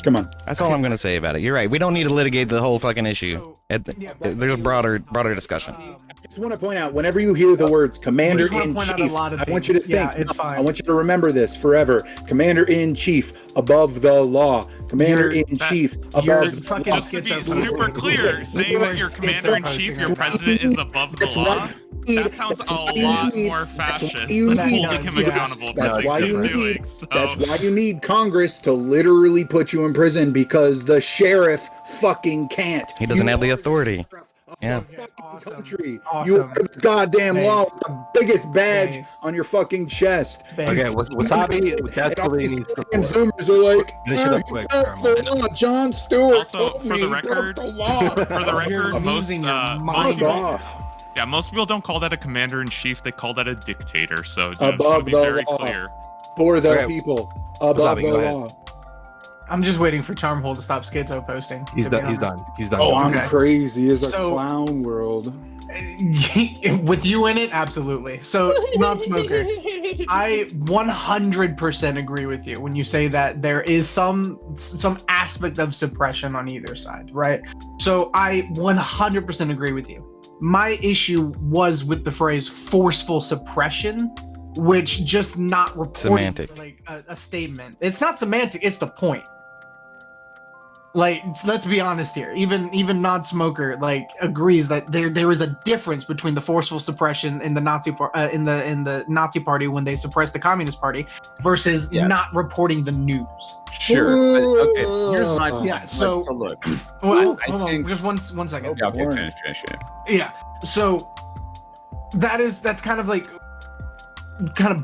Come on. That's all I'm going to say about it. You're right. We don't need to litigate the whole fucking issue. There's a broader discussion. I just want to point out, whenever you hear the words Commander-in-Chief, I want you to think, it's fine. I want you to remember this forever. Commander-in-Chief, above the law. Commander-in-Chief, you're above the fucking law. just to be schizo- super clear, saying that your commander-in-chief, your president is above the That's law, right. that sounds a why you lot need- more that's why fascist you than need- holding him yes. accountable for That's things why he's you doing. need. So, That's why you need Congress to literally put you in prison because the sheriff fucking can't. He doesn't You have the are authority. Yeah. fucking Awesome. country. Awesome. You are the goddamn law Thanks. with the biggest badge Thanks. on your fucking chest. Thanks. Okay, Wasabi desperately needs And support. Zoomers are like, Finish it up quick, Carmel. John Stewart Also, told for me the he record- broke the law. for the You're record, most losing your most mind. Fuck people, off. yeah, most people don't call that a commander-in-chief; they call that a dictator. So, Above to be the very law. clear. For the Okay. people. Above Wasabi, the go ahead. law. I'm just waiting for Charmhole to stop schizo posting. He's to be done. He's honest. done. He's done. Oh, I'm Okay. crazy. It's a So- clown world. With you in it, absolutely. So, non-smoker, I 100% agree with you when you say that there is some aspect of suppression on either side, right? So I 100% agree with you. My issue was with the phrase forceful suppression, which just not reporting Semantic. like a statement. It's not semantic, it's the point. Like, let's be honest here. Even non-smoker like agrees that there is a difference between the forceful suppression in the Nazi in the Nazi Party when they suppressed the Communist Party versus Yes. not reporting the news. Sure. But, okay. Here's my point. Yeah, so- So look. Well, I hold on, think- just one second. Yeah, okay, boring. finish it. Yeah. So that's kind of like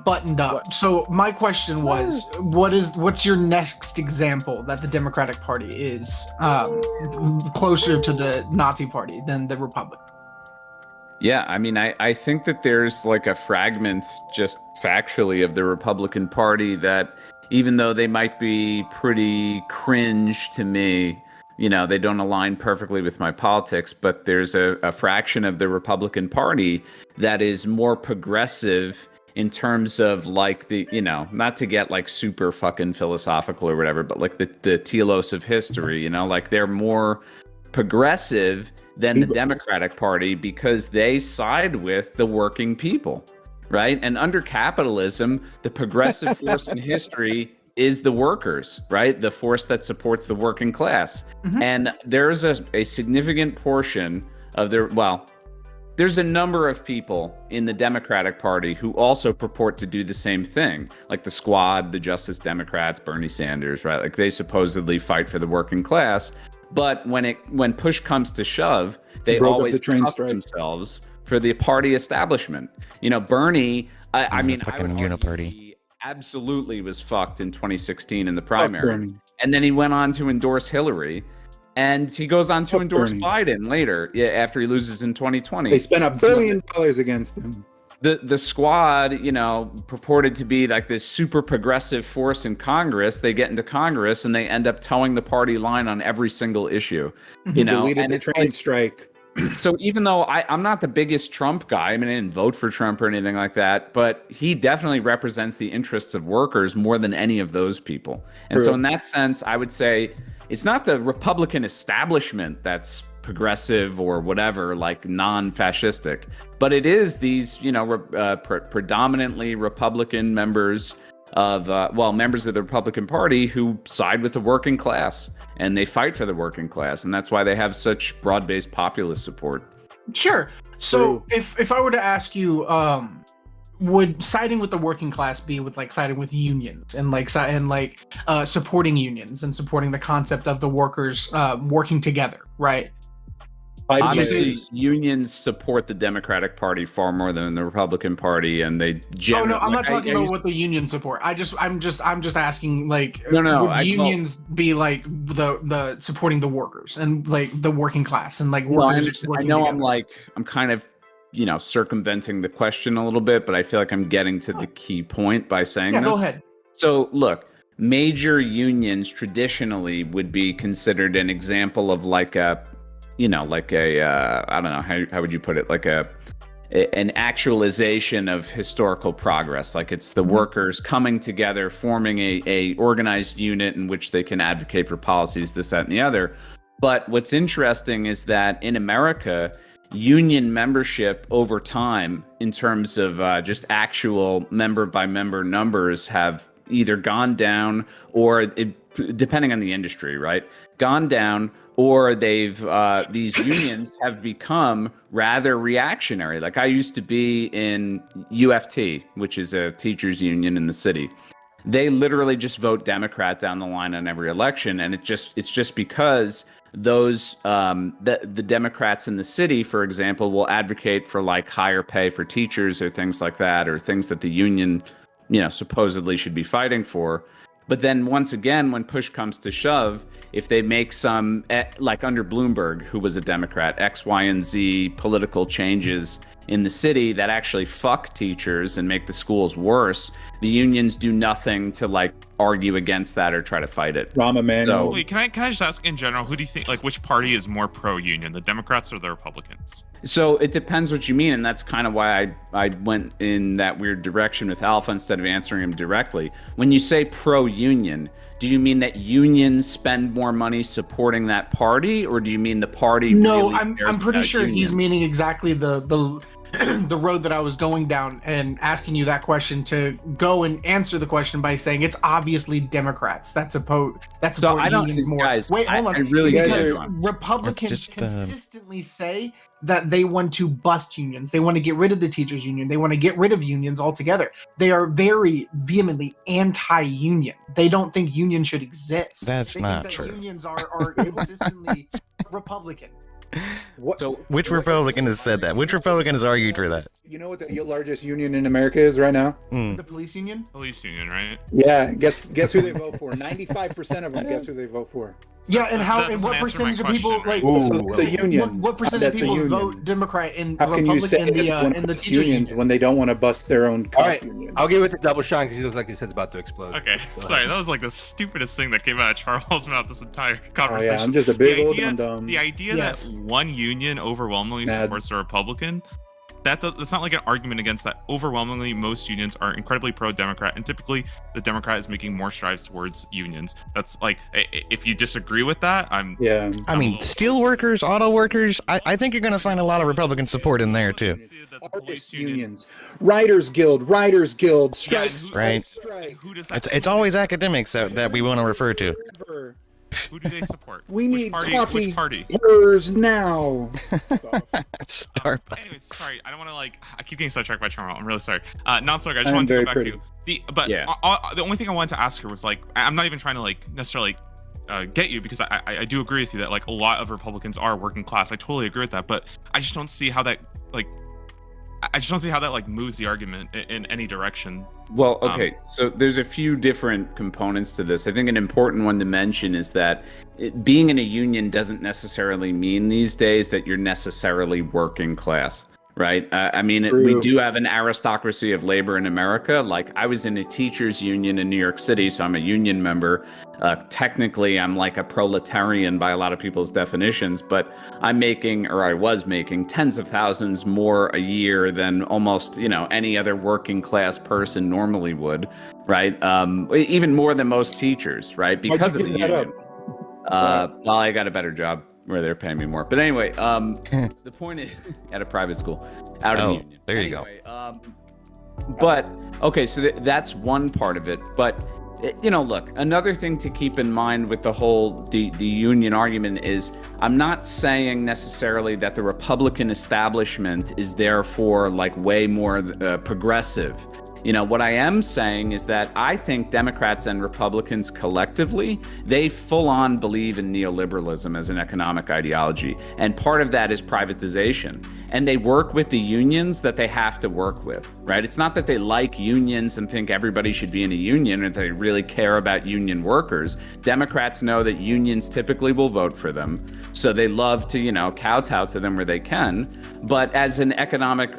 buttoned up. So my question was, what's your next example that the Democratic Party is closer to the Nazi Party than the Republic? Yeah, I mean, I think that there's like a fragment just factually of the Republican Party that even though they might be pretty cringe to me, you know, they don't align perfectly with my politics, but there's a fraction of the Republican Party that is more progressive in terms of like the, you know, not to get like super fucking philosophical or whatever, but like the telos of history, you know, like they're more progressive than the Democratic Party because they side with the working people, right? And under capitalism, the progressive force in history is the workers, right? The force that supports the working class. Mhm. And there's a significant portion of their, well, there's a number of people in the Democratic Party who also purport to do the same thing, like the Squad, the Justice Democrats, Bernie Sanders, right? Like they supposedly fight for the working class, but when push comes to shove, they Broke up always the train tuck strike. themselves for the party establishment. You know, Bernie, I mean, I fucking would argue uniparty. he absolutely was fucked in 2016 in the Fuck primaries, Bernie. and then he went on to endorse Hillary. And he goes on to Fuck endorse Bernie. Biden later, after he loses in 2020. They spent $1 billion against him. The Squad, you know, purported to be like this super progressive force in Congress. They get into Congress and they end up towing the party line on every single issue. You know, Deleted and the it's train like- strike. so even though I'm not the biggest Trump guy, I mean, I didn't vote for Trump or anything like that, but he definitely represents the interests of workers more than any of those people. And so True. in that sense, I would say it's not the Republican establishment that's progressive or whatever, like non-fascistic, but it is these, you know, predominantly Republican members of, members of the Republican Party who side with the working class and they fight for the working class. And that's why they have such broad-based populist support. Sure. So True. if I were to ask you, would siding with the working class be with like siding with unions and supporting unions and supporting the concept of the workers working together, right? Five Obviously, years. unions support the Democratic Party far more than the Republican Party, and they Oh generally. no, I'm not talking about used- what the unions support. I'm just asking, like, No, would unions be like the supporting the workers and like the working class and like No, I workers understand. I working know together? I'm kind of, circumventing the question a little bit, but I feel like I'm getting to the key point by saying Yeah, this. go ahead. So look, major unions traditionally would be considered an example of like a, I don't know, how would you put it? Like an actualization of historical progress. Like it's the workers coming together, forming a organized unit in which they can advocate for policies, this, that, and the other. But what's interesting is that in America, union membership over time, in terms of just actual member by member numbers, have either gone down or, depending on the industry, right, gone down, or they've these unions have become rather reactionary. Like I used to be in UFT, which is a teachers union in the city. They literally just vote Democrat down the line on every election, and it's just because those the Democrats in the city, for example, will advocate for like higher pay for teachers or things like that, or things that the union, supposedly should be fighting for. But then once again, when push comes to shove, if they make some, like under Bloomberg, who was a Democrat, X, Y, and Z political changes in the city that actually fuck teachers and make the schools worse, the unions do nothing to like argue against that or try to fight it. Rahm Emanuel. Wait, can I just ask in general, who do you think, like, which party is more pro-union, the Democrats or the Republicans? So it depends what you mean, and that's kind of why I went in that weird direction with Alpha instead of answering him directly. When you say pro-union, do you mean that unions spend more money supporting that party, or do you mean the party? No, really I'm cares pretty about sure he's unions? meaning exactly the the road that I was going down, and asking you that question to go and answer the question by saying it's obviously Democrats that support So I don't, unions more. guys. Wait, hold on. I really You guys can't Because are- go on. Republicans It's just, consistently say that they want to bust unions. They want to get rid of the teachers union. They want to get rid of unions altogether. They are very vehemently anti-union. They don't think unions should exist. That's They not think true. that unions are consistently Republicans. What? So Which Republican has said that? Which Republican has argued for that? You know what the largest union in America is right now? Hmm. The police union? Police union, right? Yeah, guess who they vote for? 95% of them. Guess who they vote for? Yeah, and how That and what doesn't answer percentage of my people question, like right? So it's a union. what percentage of That's a people union. vote Democrat in How can you say Republican in that they want the to bust teachers unions union? when they don't want to bust their own cop All right, union? I'll give it to Double Shine because he looks like his head's about to explode. Okay, sorry, that was like the stupidest thing that came out of Charles' mouth this entire Oh conversation. yeah, I'm just a big The old idea- dum-dum. The idea Yes. that one union overwhelmingly Mad. supports a Republican, that's not like an argument against that. Overwhelmingly, most unions are incredibly pro-Democrat, and typically the Democrat is making more strides towards unions. That's like, if you disagree with that, Yeah. I mean, steel workers, auto workers. I think you're going to find a lot of Republican support in there too. Artist unions, Writers Guild, strike, who- Right. strike. Who does that? It's always academics that we want to refer to. Forever. Who do they support? We Which need party? coffee. Which party? Hers now. Starbucks. Anyways, sorry, I don't want to I keep getting sidetracked by Charles. I'm really sorry. Non-Slug, I just I'm wanted to very go back pretty. to but Yeah. the only thing I wanted to ask her was like, I'm not even trying to like necessarily get you, because I do agree with you that like a lot of Republicans are working class. I totally agree with that, but I just don't see how that like moves the argument in any direction. Well, okay, so there's a few different components to this. I think an important one to mention is that being in a union doesn't necessarily mean these days that you're necessarily working class, right? I mean, we True. do have an aristocracy of labor in America. Like, I was in a teachers union in New York City, so I'm a union member. Technically, I'm like a proletarian by a lot of people's definitions, but I was making tens of thousands more a year than almost, any other working class person normally would, right? Even more than most teachers, right? Because of the give that union. Well, I got a better job where they're paying me more. But anyway, the point is, at a private school, out of the union. there you go. go. But okay, so that's one part of it. But look, another thing to keep in mind with the whole the union argument is, I'm not saying necessarily that the Republican establishment is therefore like way more progressive. What I am saying is that I think Democrats and Republicans collectively, they full on believe in neoliberalism as an economic ideology. And part of that is privatization. And they work with the unions that they have to work with, right? It's not that they like unions and think everybody should be in a union or they really care about union workers. Democrats know that unions typically will vote for them. So they love to, kowtow to them where they can. But as an economic,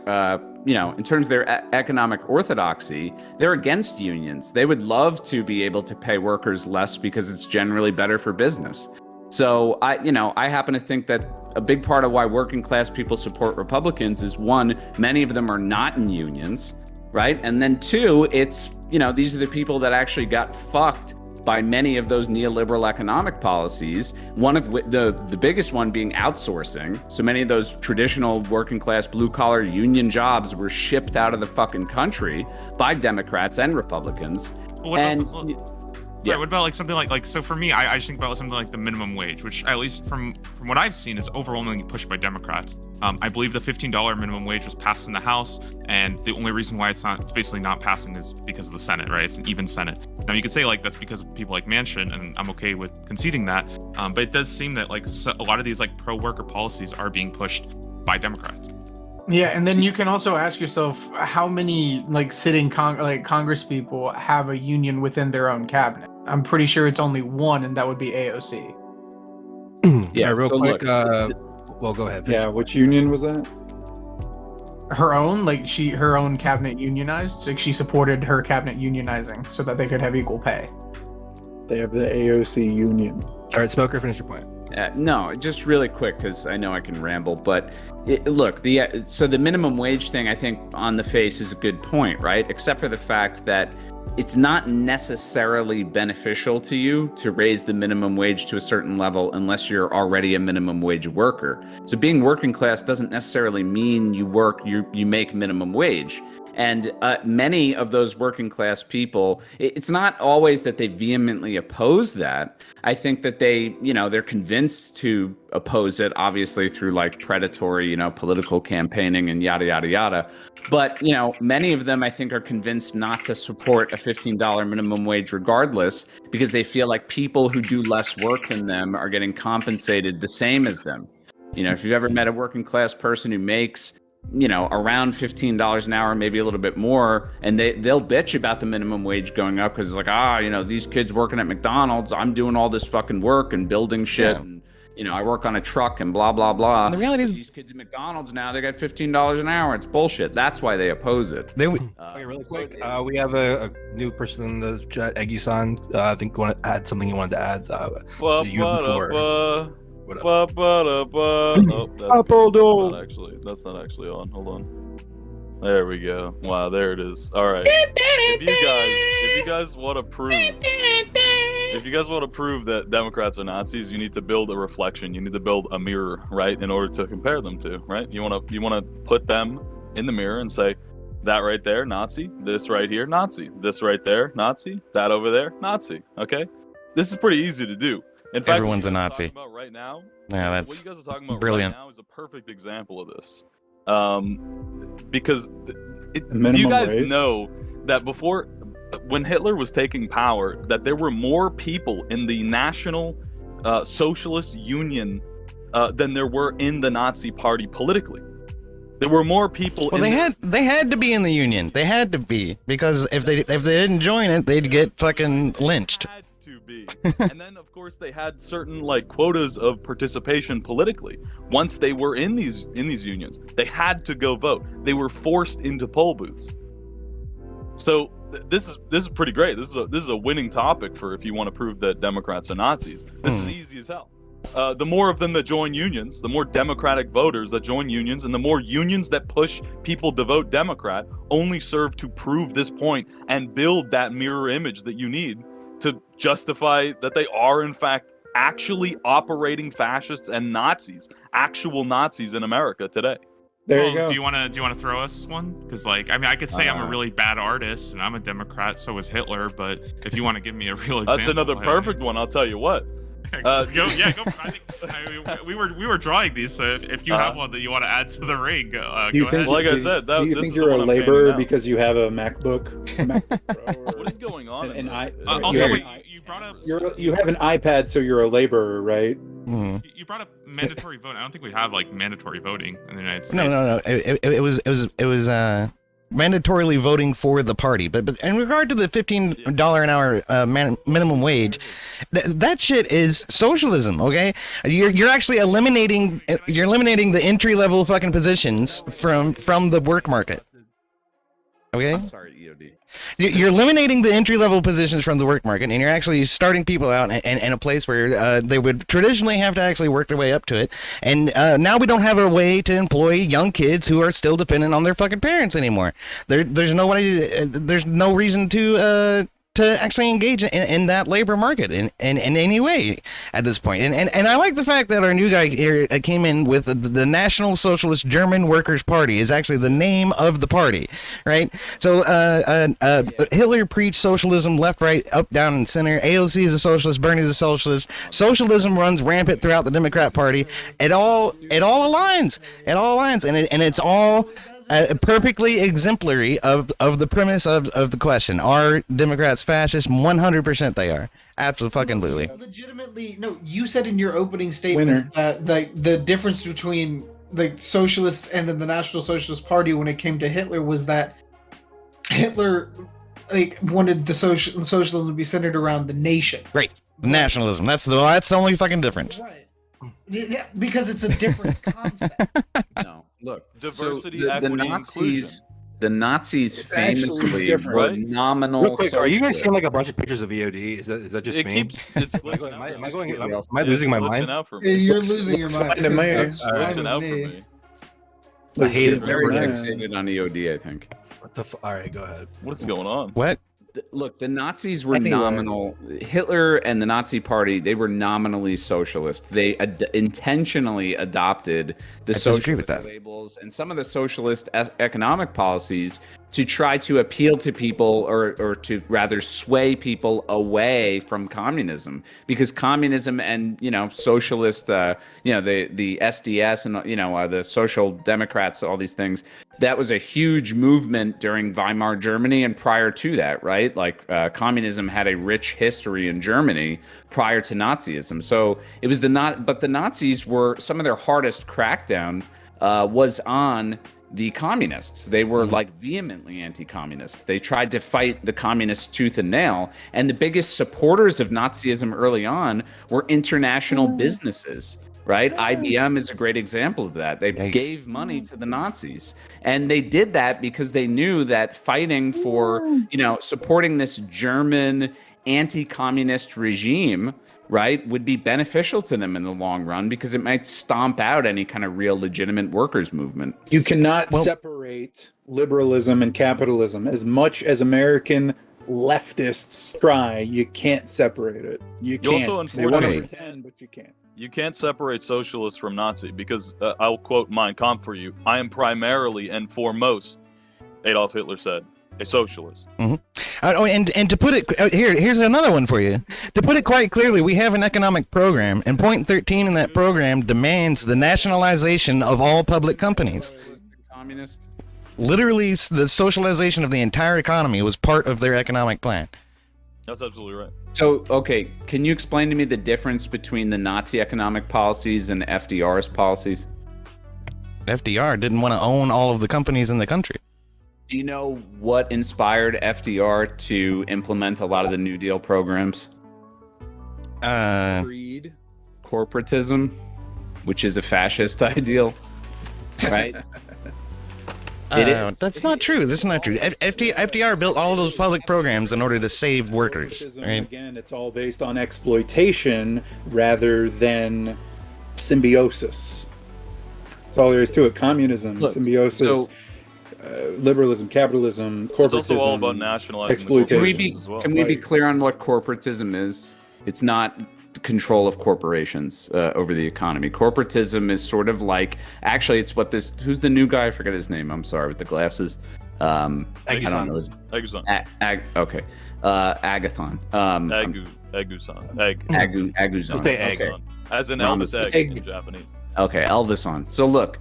in terms of their economic orthodoxy, they're against unions. They would love to be able to pay workers less because it's generally better for business. So I happen to think that a big part of why working class people support Republicans is, one, many of them are not in unions, right? And then two, it's, these are the people that actually got fucked by many of those neoliberal economic policies, one of the biggest one being outsourcing. So many of those traditional working class blue collar union jobs were shipped out of the fucking country by Democrats and Republicans. What about like something like so for me, I just think about something like the minimum wage, which at least from what I've seen is overwhelmingly pushed by Democrats. I believe the $15 minimum wage was passed in the House, and the only reason why it's basically not passing is because of the Senate, right? It's an even Senate. Now you could say like that's because of people like Manchin, and I'm okay with conceding that, but it does seem that like a lot of these like pro-worker policies are being pushed by Democrats. Yeah, and then you can also ask yourself how many like sitting Congress people have a union within their own cabinet. I'm pretty sure it's only one, and that would be AOC. Yeah, real so quick. look, Well, go ahead. Yeah, which union was that? Her own, her own cabinet unionized. Like she supported her cabinet unionizing so that they could have equal pay. They have the AOC union. All right, Smoker, finish your point. No, just really quick, because I know I can ramble, but so the minimum wage thing, I think on the face is a good point, right? Except for the fact that it's not necessarily beneficial to you to raise the minimum wage to a certain level unless you're already a minimum wage worker. So being working class doesn't necessarily mean you make minimum wage. And many of those working class people, it's not always that they vehemently oppose that. I think that they're convinced to oppose it, obviously through like predatory, political campaigning and yada, yada, yada. But, many of them, I think, are convinced not to support a $15 minimum wage regardless, because they feel like people who do less work than them are getting compensated the same as them. If you've ever met a working class person who makes around $15 an hour, maybe a little bit more, and they'll bitch about the minimum wage going up because it's like, these kids working at McDonald's, I'm doing all this fucking work and building shit, and I work on a truck and blah blah blah. And the reality is, these kids at McDonald's now, they got $15 an hour. It's bullshit. That's why they oppose it. Okay, really quick. We have a new person in the chat, Eggy-san. I think you want to add something you wanted to add to you before. Oh, that's not actually on. Hold on. There we go. Wow, there it is. All right. If you guys want to prove that Democrats are Nazis, you need to build a reflection. You need to build a mirror, right, in order to compare them to, right? You want to put them in the mirror and say, that right there, Nazi. This right here, Nazi. This right there, Nazi. That over there, Nazi. Okay? This is pretty easy to do. In fact, everyone's a Nazi. About right now, yeah, that's what you guys are talking about brilliant. Right now is a perfect example of this. Because do you guys know that before, when Hitler was taking power, that there were more people in the National Socialist Union than there were in the Nazi Party politically? There were more people. Well, they had to be in the union. They had to be, because if they didn't join it, they'd get fucking lynched. And then of course they had certain like quotas of participation politically. Once they were in these unions, they had to go vote. They were forced into poll booths. So this is pretty great. This is a winning topic for if you want to prove that Democrats are Nazis. This is easy as hell. The more of them that join unions, the more Democratic voters that join unions, and the more unions that push people to vote Democrat only serve to prove this point and build that mirror image that you need to justify that they are in fact actually operating fascists and Nazis, actual Nazis in America today. There you go. Do you want to throw us one? Because I could say I'm a really bad artist and I'm a Democrat, so was Hitler. But if you want to give me a real example, that's another perfect one. I'll tell you what. Go. I think we were drawing these. So if you have one that you want to add to the ring, go ahead. Like I said, do you this think is the you're a one I'm panning laborer out. because you have a MacBook? Pro, What is going on? And I Also, you brought up you have an iPad, so you're a laborer, right? you brought up mandatory voting. I don't think we have like mandatory voting in the United States. No. It was mandatorily voting for the party. But in regard to the $15 an hour minimum wage, that shit is socialism. Okay, you're actually eliminating the entry level fucking positions from the work market. Okay. I'm sorry, EOD. You're eliminating the entry-level positions from the work market, and you're actually starting people out in a place where they would traditionally have to actually work their way up to it. And now we don't have a way to employ young kids who are still dependent on their fucking parents anymore. There's no reason to actually engage in that labor market in any way at this point. And I like the fact that our new guy here came in with the National Socialist German Workers' Party is actually the name of the party, right? So Hitler preached socialism left, right, up, down, and center. AOC is a socialist. Bernie's a socialist. Socialism runs rampant throughout the Democrat Party. It all aligns. And it's all perfectly exemplary of the premise of the question. Are Democrats fascist? 100% they are. Absolutely. Legitimately, no. You said in your opening statement that the difference between the socialists and then the National Socialist Party when it came to Hitler was that Hitler wanted the socialism to be centered around the nation. Right. Nationalism. That's the only fucking difference. Right. Yeah, because it's a different concept. No, look, Diversity, so equity, Nazis, the Nazis It's actually famously different, were right? nominal. Real quick, are you guys socialists. seeing like a bunch of pictures of EOD? Is that just It me? keeps it's glitching Am out I for me. going? Am I losing my It's glitching mind? out for Yeah, me. you're losing your mind. fine to me. It's Fine glitching with out for me. me. I hate it. Very Yeah. fixated on EOD, I think. What the? All right, go ahead. What's going on? What? Look, the Nazis were Anyway. nominal. Hitler and the Nazi Party, they were nominally socialist. They intentionally adopted the disagree with socialist that. labels and some of the socialist economic policies to try to appeal to people or to rather sway people away from communism, because communism and socialist the SDS and the social democrats, all these things, that was a huge movement during Weimar Germany and prior to that, right? Like communism had a rich history in Germany prior to Nazism. So it was but the Nazis were, some of their hardest crackdown was on the communists. They were like vehemently anti-communist. They tried to fight the communists tooth and nail. And the biggest supporters of Nazism early on were international businesses, right? IBM is a great example of that. They gave money to the Nazis. And they did that because they knew that fighting for, supporting this German anti-communist regime, right, would be beneficial to them in the long run, because it might stomp out any kind of real legitimate workers movement. You cannot separate liberalism and capitalism. As much as American leftists try, you can't separate it. You can't. also They want to unfortunately- pretend, but you can't. You can't separate socialist from Nazi, because I'll quote Mein Kampf for you. I am primarily and foremost, Adolf Hitler said, a socialist. And to put it here's another one for you. To put it quite clearly, we have an economic program, and point 13 in that program demands the nationalization of all public companies. Communist. Literally, the socialization of the entire economy was part of their economic plan. That's absolutely right. So, okay, can you explain to me the difference between the Nazi economic policies and FDR's policies? FDR didn't want to own all of the companies in the country. Do you know what inspired FDR to implement a lot of the New Deal programs? Greed. Corporatism, which is a fascist ideal, right? It is. That's not true. That's not true. FDR built all those public programs in order to save workers. Corporatism, Right? again, it's all based on exploitation rather than symbiosis. That's all there is to it. Communism, Look, symbiosis, liberalism, capitalism, corporatism. It's also all about nationalizing exploitation. the Can we be corporations as well. can we be Right. clear on what corporatism is? It's not the control of corporations over the economy. Corporatism is sort of like, actually, it's what this. Who's the new guy? I forget his name. I'm sorry, with the glasses. I don't know. Agusan. Okay. Agathon. Aguzon. Let's say egg. Okay. As in Ramos Elvis egg egg. in Japanese. Okay, Elvison. So look,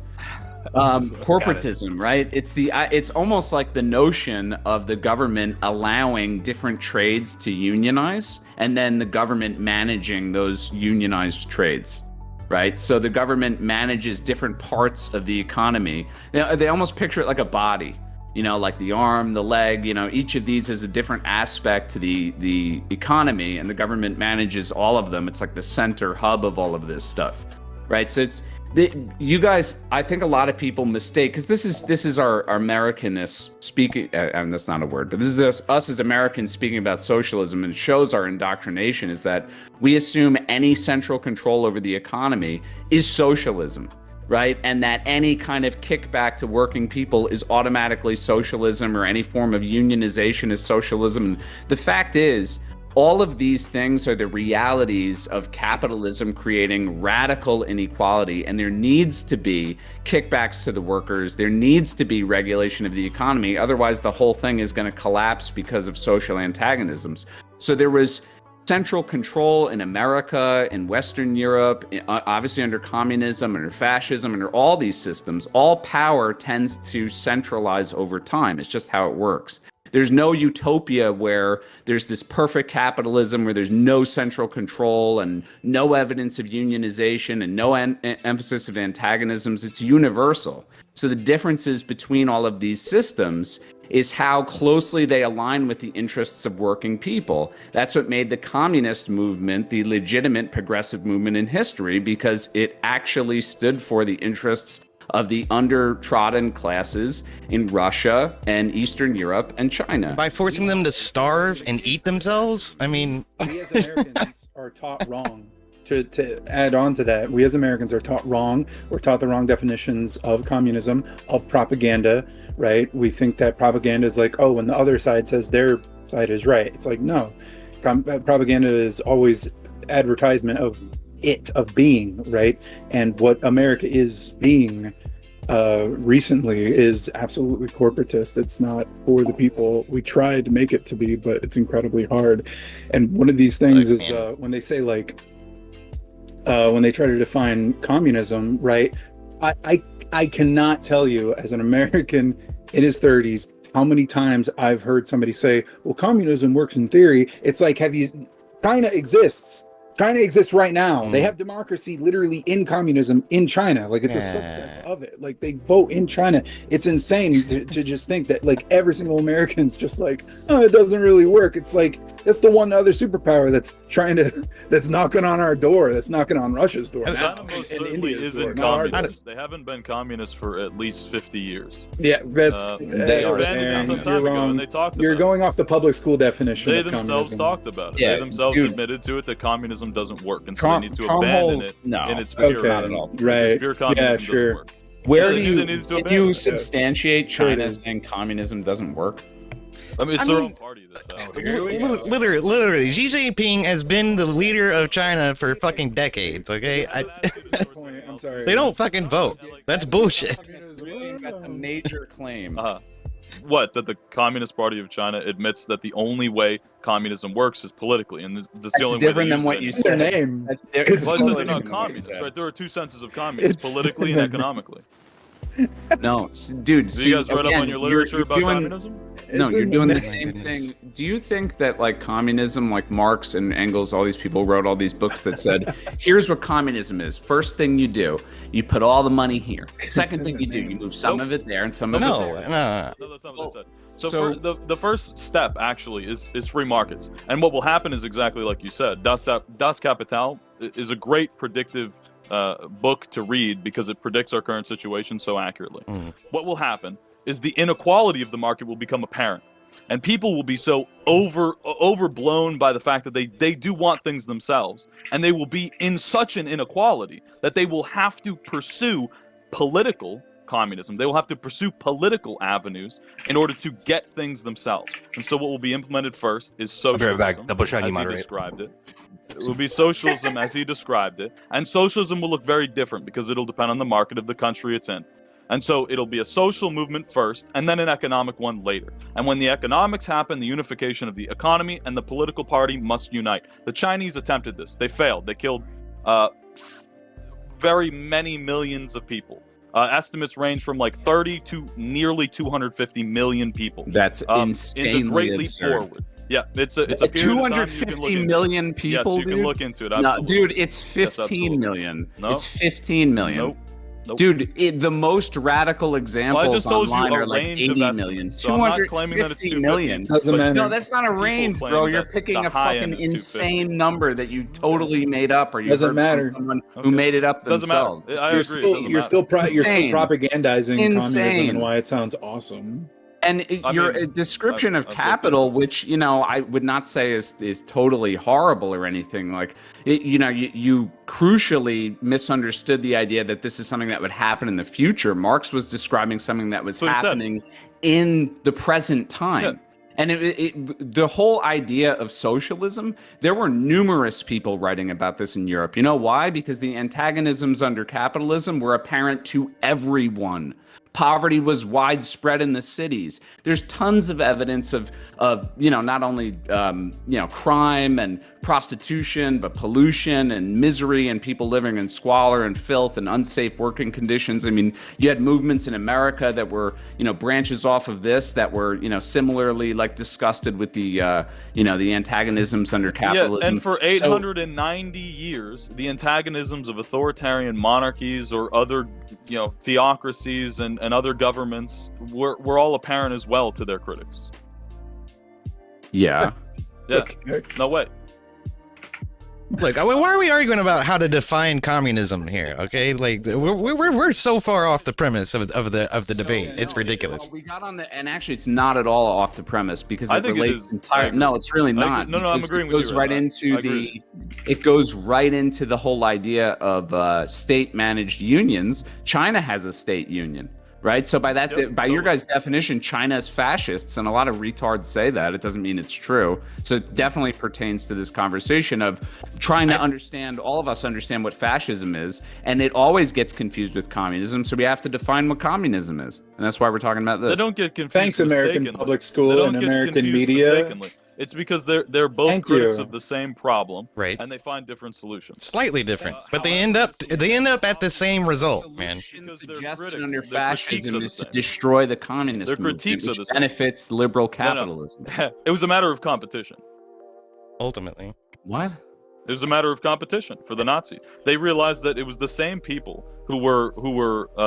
corporatism, right? It's almost like the notion of the government allowing different trades to unionize, and then the government managing those unionized trades, right? So the government manages different parts of the economy. They almost picture it like a body, like the arm, the leg. Each of these is a different aspect to the economy, and the government manages all of them. It's like the center hub of all of this stuff, right? So you guys, I think a lot of people mistake, because this is our Americanness speaking, and that's not a word, but this is us as Americans speaking about socialism, and it shows our indoctrination, is that we assume any central control over the economy is socialism, right? And that any kind of kickback to working people is automatically socialism, or any form of unionization is socialism. And the fact is, all of these things are the realities of capitalism creating radical inequality, and there needs to be kickbacks to the workers. There needs to be regulation of the economy. Otherwise, the whole thing is going to collapse because of social antagonisms. So there was central control in America, in Western Europe, obviously under communism, under fascism, under all these systems. All power tends to centralize over time. It's just how it works. There's no utopia where there's this perfect capitalism where there's no central control and no evidence of unionization and no emphasis of antagonisms. It's universal. So the differences between all of these systems is how closely they align with the interests of working people. That's what made the communist movement the legitimate progressive movement in history, because it actually stood for the interests of the undertrodden classes in Russia and Eastern Europe and China. By forcing them to starve and eat themselves? I mean... We as Americans are taught wrong. To add on to that, we as Americans are taught wrong. We're taught the wrong definitions of communism, of propaganda, right? We think that propaganda is like, oh, when the other side says their side is right. It's like, no. Propaganda is always advertisement of being, right? And what America is being recently is absolutely corporatist. It's not for the people. We try to make it to be, but it's incredibly hard. And one of these things is when they say when they try to define communism, right? I cannot tell you, as an American in his 30s, how many times I've heard somebody say, well, communism works in theory. It's like, China exists. China exists right now. They have democracy literally in communism in China. Like, it's a subset of it. Like, they vote in China. It's insane to just think that, like, every single American's just like, oh, it doesn't really work. It's like, that's the one other superpower that's knocking on our door, that's knocking on Russia's door. China most certainly isn't communist. They haven't been communist for at least 50 years. Yeah, that's they abandoned it some time ago, and they talked about it. You're going off the public school definition. They of themselves communism. talked about it. Yeah, they themselves dude. admitted to it that communism doesn't work, and so they need to abandon it in its Okay, pure not at all. right. Pure communism Yeah, sure. doesn't work. Where Yeah, do they you, needed to can abandon you it. substantiate Sure it China is. saying communism doesn't work? I mean, it's their own party that's out. Literally, Xi Jinping has been the leader of China for fucking decades, okay? I'm sorry. They don't fucking vote. That's bullshit. That's a major claim. What? That the Communist Party of China admits that the only way communism works is politically, and that's the That's only different way than what you It's their said. name. That's It's different. Well, I said totally they're not different. communists, right? There are two senses of communism: It's- politically and economically. No, dude. Have you guys read up on your literature about doing, communism? No, It's you're in doing the name. same Goodness. thing. Do you think that, like, communism, like Marx and Engels, all these people wrote all these books that said, here's what communism is. First thing you do, you put all the money here. Second thing you do, you move some of it there and some of it No, there. no. No, that's not what I said. So, so- the first step actually is free markets, and what will happen is exactly like you said. Das Kapital is a great predictive book to read because it predicts our current situation so accurately. What will happen is the inequality of the market will become apparent, and people will be so overblown by the fact that they do want things themselves, and they will be in such an inequality that they will have to pursue political communism. They will have to pursue political avenues in order to get things themselves. And so what will be implemented first is I'll be right socialism, back. Double shiny as he moderate. described it. It will be socialism as he described it. And socialism will look very different because it'll depend on the market of the country it's in. And so it'll be a social movement first, and then an economic one later. And when the economics happen, the unification of the economy and the political party must unite. The Chinese attempted this. They failed. They killed very many millions of people. Estimates range from like 30 to nearly 250 million people. That's insanely in the Great Leap absurd. Forward. Yeah, it's a period of time you can look 250 into. million people. Yes, you dude? can look into it. No, Absolutely. dude, it's 15 absolutely. million. No. It's 15 million. Nope. Nope. Dude, the most radical examples Well, I just told you online a are like range 80 of estimates, million. so I'm not claiming that it's 250 250. million. Doesn't But matter. No, that's not a People range, claim bro. You're that picking the a high fucking end is 250. insane number that you totally made up, or you Doesn't heard matter. from someone Okay. who made it up Doesn't themselves. matter. I You're agree. still, it doesn't you're matter. still, you're still Insane. propagandizing communism Insane. and why it sounds awesome. And I your mean, description I've of looked capital, into it. which I would not say is totally horrible or anything. Like, you crucially misunderstood the idea that this is something that would happen in the future. Marx was describing something that was That's what he said. happening in the present time. Yeah. And the whole idea of socialism, there were numerous people writing about this in Europe. You know why? Because the antagonisms under capitalism were apparent to everyone. Poverty was widespread in the cities. There's tons of evidence of not only crime and prostitution, but pollution and misery and people living in squalor and filth and unsafe working conditions. I mean, you had movements in America that were branches off of this that were similarly like disgusted with the the antagonisms under capitalism. Yeah, and for 890 years, the antagonisms of authoritarian monarchies or other theocracies and other governments were all apparent as well to their critics. Yeah. Yeah. Okay. No way. Look, why are we arguing about how to define communism here? Okay, like we're so far off the premise of the debate. It's ridiculous. We got on and actually, it's not at all off the premise because I it think it relates is. entirely. No, it's really not. No, I'm because agreeing it with goes you. right I into agree. it goes right into the whole idea of state-managed unions. China has a state union. Right, so by your guys' definition, China is fascists, and a lot of retards say that. It doesn't mean it's true. So it definitely pertains to this conversation of trying to understand. All of us understand what fascism is, and it always gets confused with communism. So we have to define what communism is, and that's why we're talking about this. They don't get confused. Thanks, American mistakenly. public They school don't and get American confused media. mistakenly. It's because they're both Thank critics you. of the same problem, Right. and they find different solutions. Slightly different, but they end up at the same result, man. Because they're Suggested critics. under Their critiques fascism are the is to same. destroy the communist Their movement, critiques are which the same. benefits liberal capitalism. It was a matter of competition. Ultimately, What? It was a matter of competition for the Nazis. They realized that it was the same people who were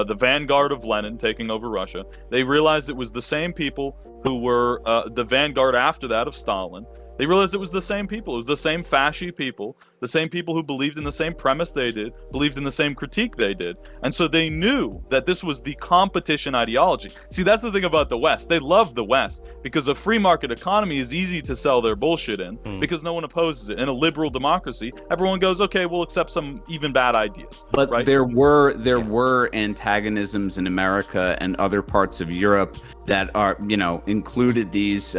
the vanguard of Lenin taking over Russia. They realized it was the same people who were the vanguard after that of Stalin. They realized it was the same people. It was the same fasci people, the same people who believed in the same premise they did, believed in the same critique they did. And so they knew that this was the competition ideology. See, that's the thing about the West. They love the West because a free market economy is easy to sell their bullshit in because no one opposes it. In a liberal democracy, everyone goes, okay, we'll accept some even bad ideas. But right? there were antagonisms in America and other parts of Europe that are, included these,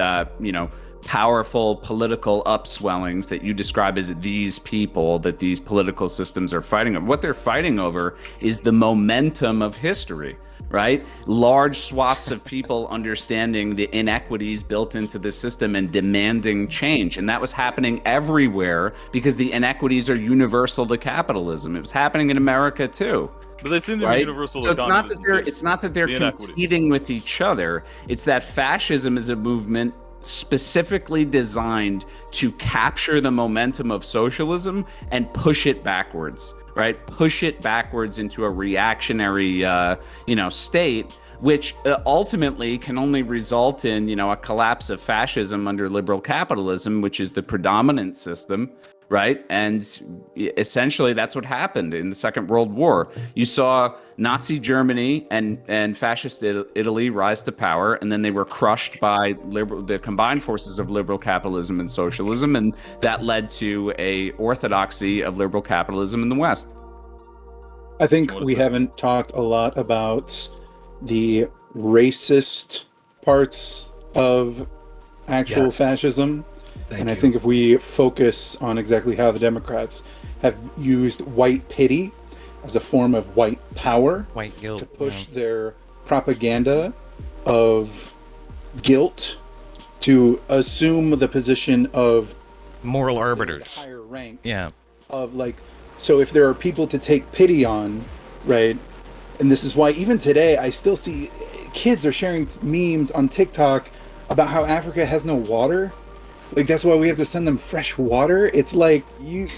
powerful political upswellings that you describe as these people that these political systems are fighting over. What they're fighting over is the momentum of history, right? Large swaths of people understanding the inequities built into the system and demanding change. And that was happening everywhere because the inequities are universal to capitalism. It was happening in America too. But they seem to be Right? universal So to it's not that communism, they're The inequities. competing with each other. It's that fascism is a movement specifically designed to capture the momentum of socialism and push it backwards, right? Push it backwards into a reactionary, state, which ultimately can only result in, a collapse of fascism under liberal capitalism, which is the predominant system. Right. And essentially, that's what happened in the Second World War. You saw Nazi Germany and fascist Italy rise to power, and then they were crushed by the combined forces of liberal capitalism and socialism. And that led to a orthodoxy of liberal capitalism in the West. I think we haven't talked a lot about the racist parts of actual Yes. fascism. Thank And you. I think if we focus on exactly how the Democrats have used white pity as a form of white power White guilt. to push their propaganda of guilt, to assume the position of moral the arbiters. higher rank Yeah. of like, so if there are people to take pity on, right? And this is why even today I still see kids are sharing memes on TikTok about how Africa has no water. Like, that's why we have to send them fresh water. It's like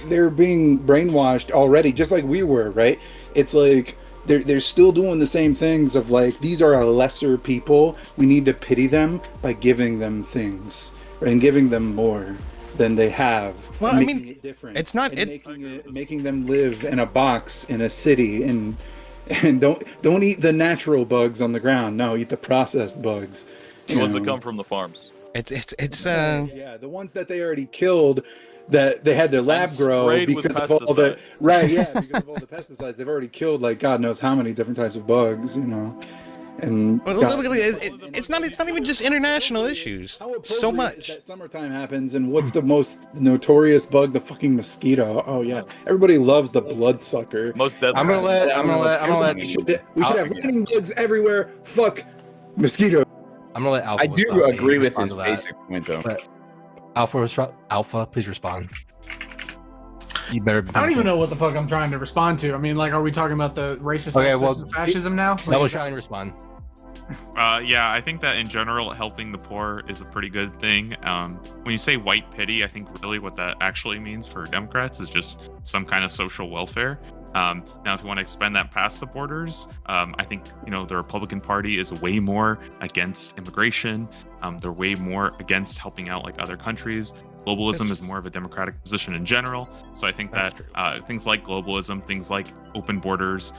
they're being brainwashed already, just like we were, right? It's like they're still doing the same things of like, these are a lesser people. We need to pity them by giving them things, right? And giving them more than they have. Well, and I making mean, it different. it's not- and making them live in a box in a city, and don't eat the natural bugs on the ground. No, eat the processed bugs. The ones that come from the farms. It's Yeah, the ones that they already killed, that they had to lab And grow sprayed with because of all the pesticide. because of all the pesticides. They've already killed like God knows how many different types of bugs, And well, God- look, it's not even just international issues. How So appropriate much. is that summertime happens, and what's the most notorious bug? The fucking mosquito. Oh yeah, everybody loves the bloodsucker. Most deadly. I'm gonna let. We should have raining bugs everywhere. Fuck mosquito. I'm gonna let Alpha. I do respond. agree with Respond his to that. basic point, though. But Alpha, please respond. You better. I don't even know what the fuck I'm trying to respond to. I mean, like, are we talking about the racist Okay, aspects well, of fascism now? Like, Double is that- shine. Respond. Yeah, I think that in general, helping the poor is a pretty good thing. When you say white pity, I think really what that actually means for Democrats is just some kind of social welfare. Now, if you want to expand that past the borders, I think, the Republican Party is way more against immigration. They're way more against helping out like other countries. Globalism is more of a democratic position in general. So I think That's that things like globalism, things like open borders,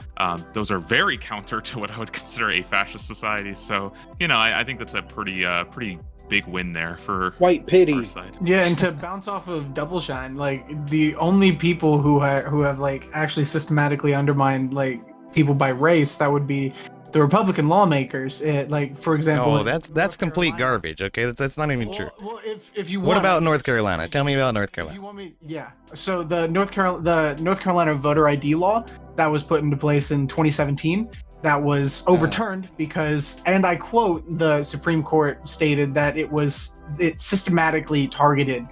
those are very counter to what I would consider a fascist society. So, I think that's a pretty big win there for White pity. our side. Yeah, and to bounce off of Double Shine, like, the only people who have like actually systematically undermined like people by race, that would be the Republican lawmakers. Like, for example, Oh, in that's North complete Carolina- garbage. Okay, that's not even true. Well, if you What want, about North Carolina? Tell me about North if Carolina. you want me, yeah. So the North Carolina voter ID law that was put into place in 2017, that was overturned because, and I quote, the Supreme Court stated that it systematically targeted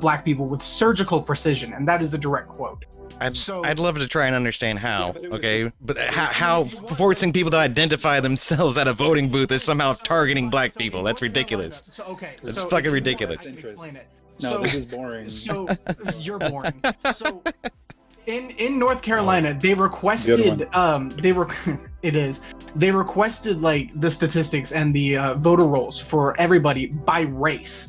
black people with surgical precision, and that is a direct quote. I'd love to try and understand how. but it was Okay, just- but how forcing people to identify themselves at a voting booth is somehow targeting black people? That's ridiculous. So, okay, That's so fucking if you want, ridiculous. I can explain it. No, So- this is boring. So you're boring. So in North Carolina, they requested they requested like the statistics and the voter rolls for everybody by race,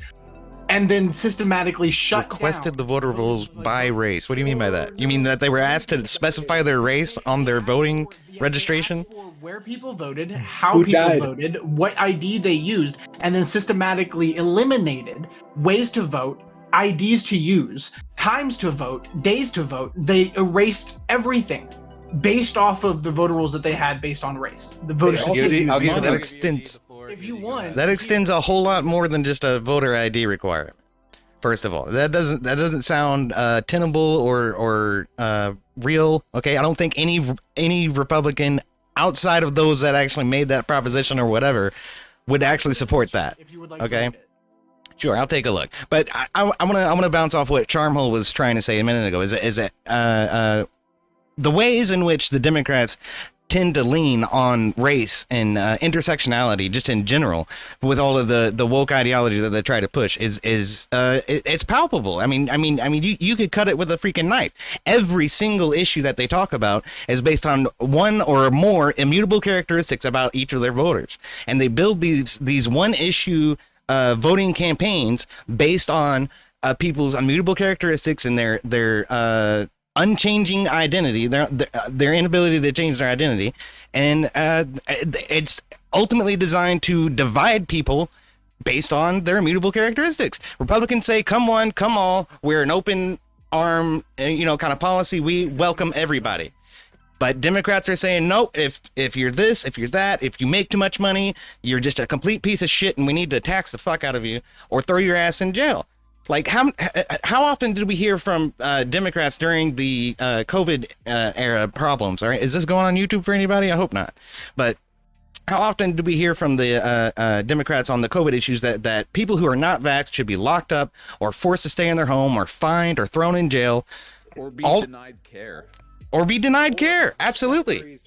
and then systematically shut Requested down the voter those, rolls like, by race. What do you mean by that? You mean that they were asked to specify their race on their voting Yeah, they registration? asked for where people voted, how Who people died? voted, what ID they used, and then systematically eliminated ways to vote, IDs to use, times to vote, days to vote. They erased everything based off of the voter rolls that they had based on race. The voter also statistics. used I'll give you that the- extends- If you want, That extends a whole lot more than just a voter ID requirement. First of all, that doesn't sound tenable or real. Okay, I don't think any Republican outside of those that actually made that proposition or whatever would actually support that. if you would like Okay. to read it. Sure, I'll take a look. But I'm gonna bounce off what Charmhole was trying to say a minute ago. Is that the ways in which the Democrats tend to lean on race and intersectionality, just in general, with all of the woke ideology that they try to push, it's palpable. I mean, you could cut it with a freaking knife. Every single issue that they talk about is based on one or more immutable characteristics about each of their voters, and they build these one issue voting campaigns based on people's immutable characteristics and their unchanging identity, their inability to change their identity, and it's ultimately designed to divide people based on their immutable characteristics. Republicans say, "Come one, come all. We're an open arm, kind of policy. We welcome everybody." But Democrats are saying, "Nope. If you're this, if you're that, if you make too much money, you're just a complete piece of shit, and we need to tax the fuck out of you or throw your ass in jail." Like how often did we hear from Democrats during the COVID era problems? All right, is this going on YouTube for anybody? I hope not. But how often did we hear from the Democrats on the COVID issues that people who are not vaxxed should be locked up or forced to stay in their home or fined or thrown in jail Or be denied care. or be denied care? Absolutely.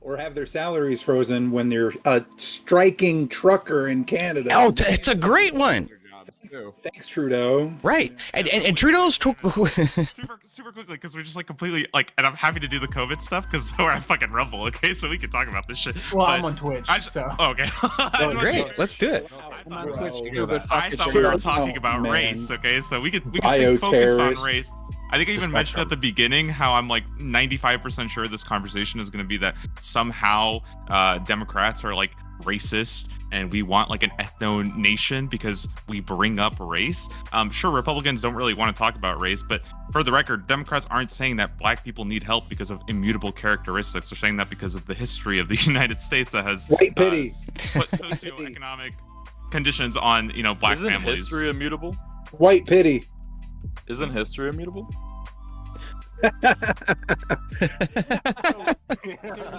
Or have their salaries frozen when they're a striking trucker in Canada. Oh, it's a great one. Thanks, Trudeau. Right. And Trudeau's super quickly, because we're just like completely like, and I'm happy to do the COVID stuff because we're at fucking Rumble, okay? So we can talk about this shit. Well, But I'm on Twitch, so. Okay. great. Let's do it. I thought we were talking about race, okay? So we could stay focused on Bioterrorist. race. I think I even mentioned at the beginning how I'm like 95% sure this conversation is going to be that somehow Democrats are like racist and we want like an ethno nation because we bring up race. Sure, Republicans don't really want to talk about race, but for the record, Democrats aren't saying that black people need help because of immutable characteristics. They're saying that because of the history of the United States that has White pity. put socioeconomic conditions on, you know, black Isn't families. history immutable? White pity. Isn't history immutable? So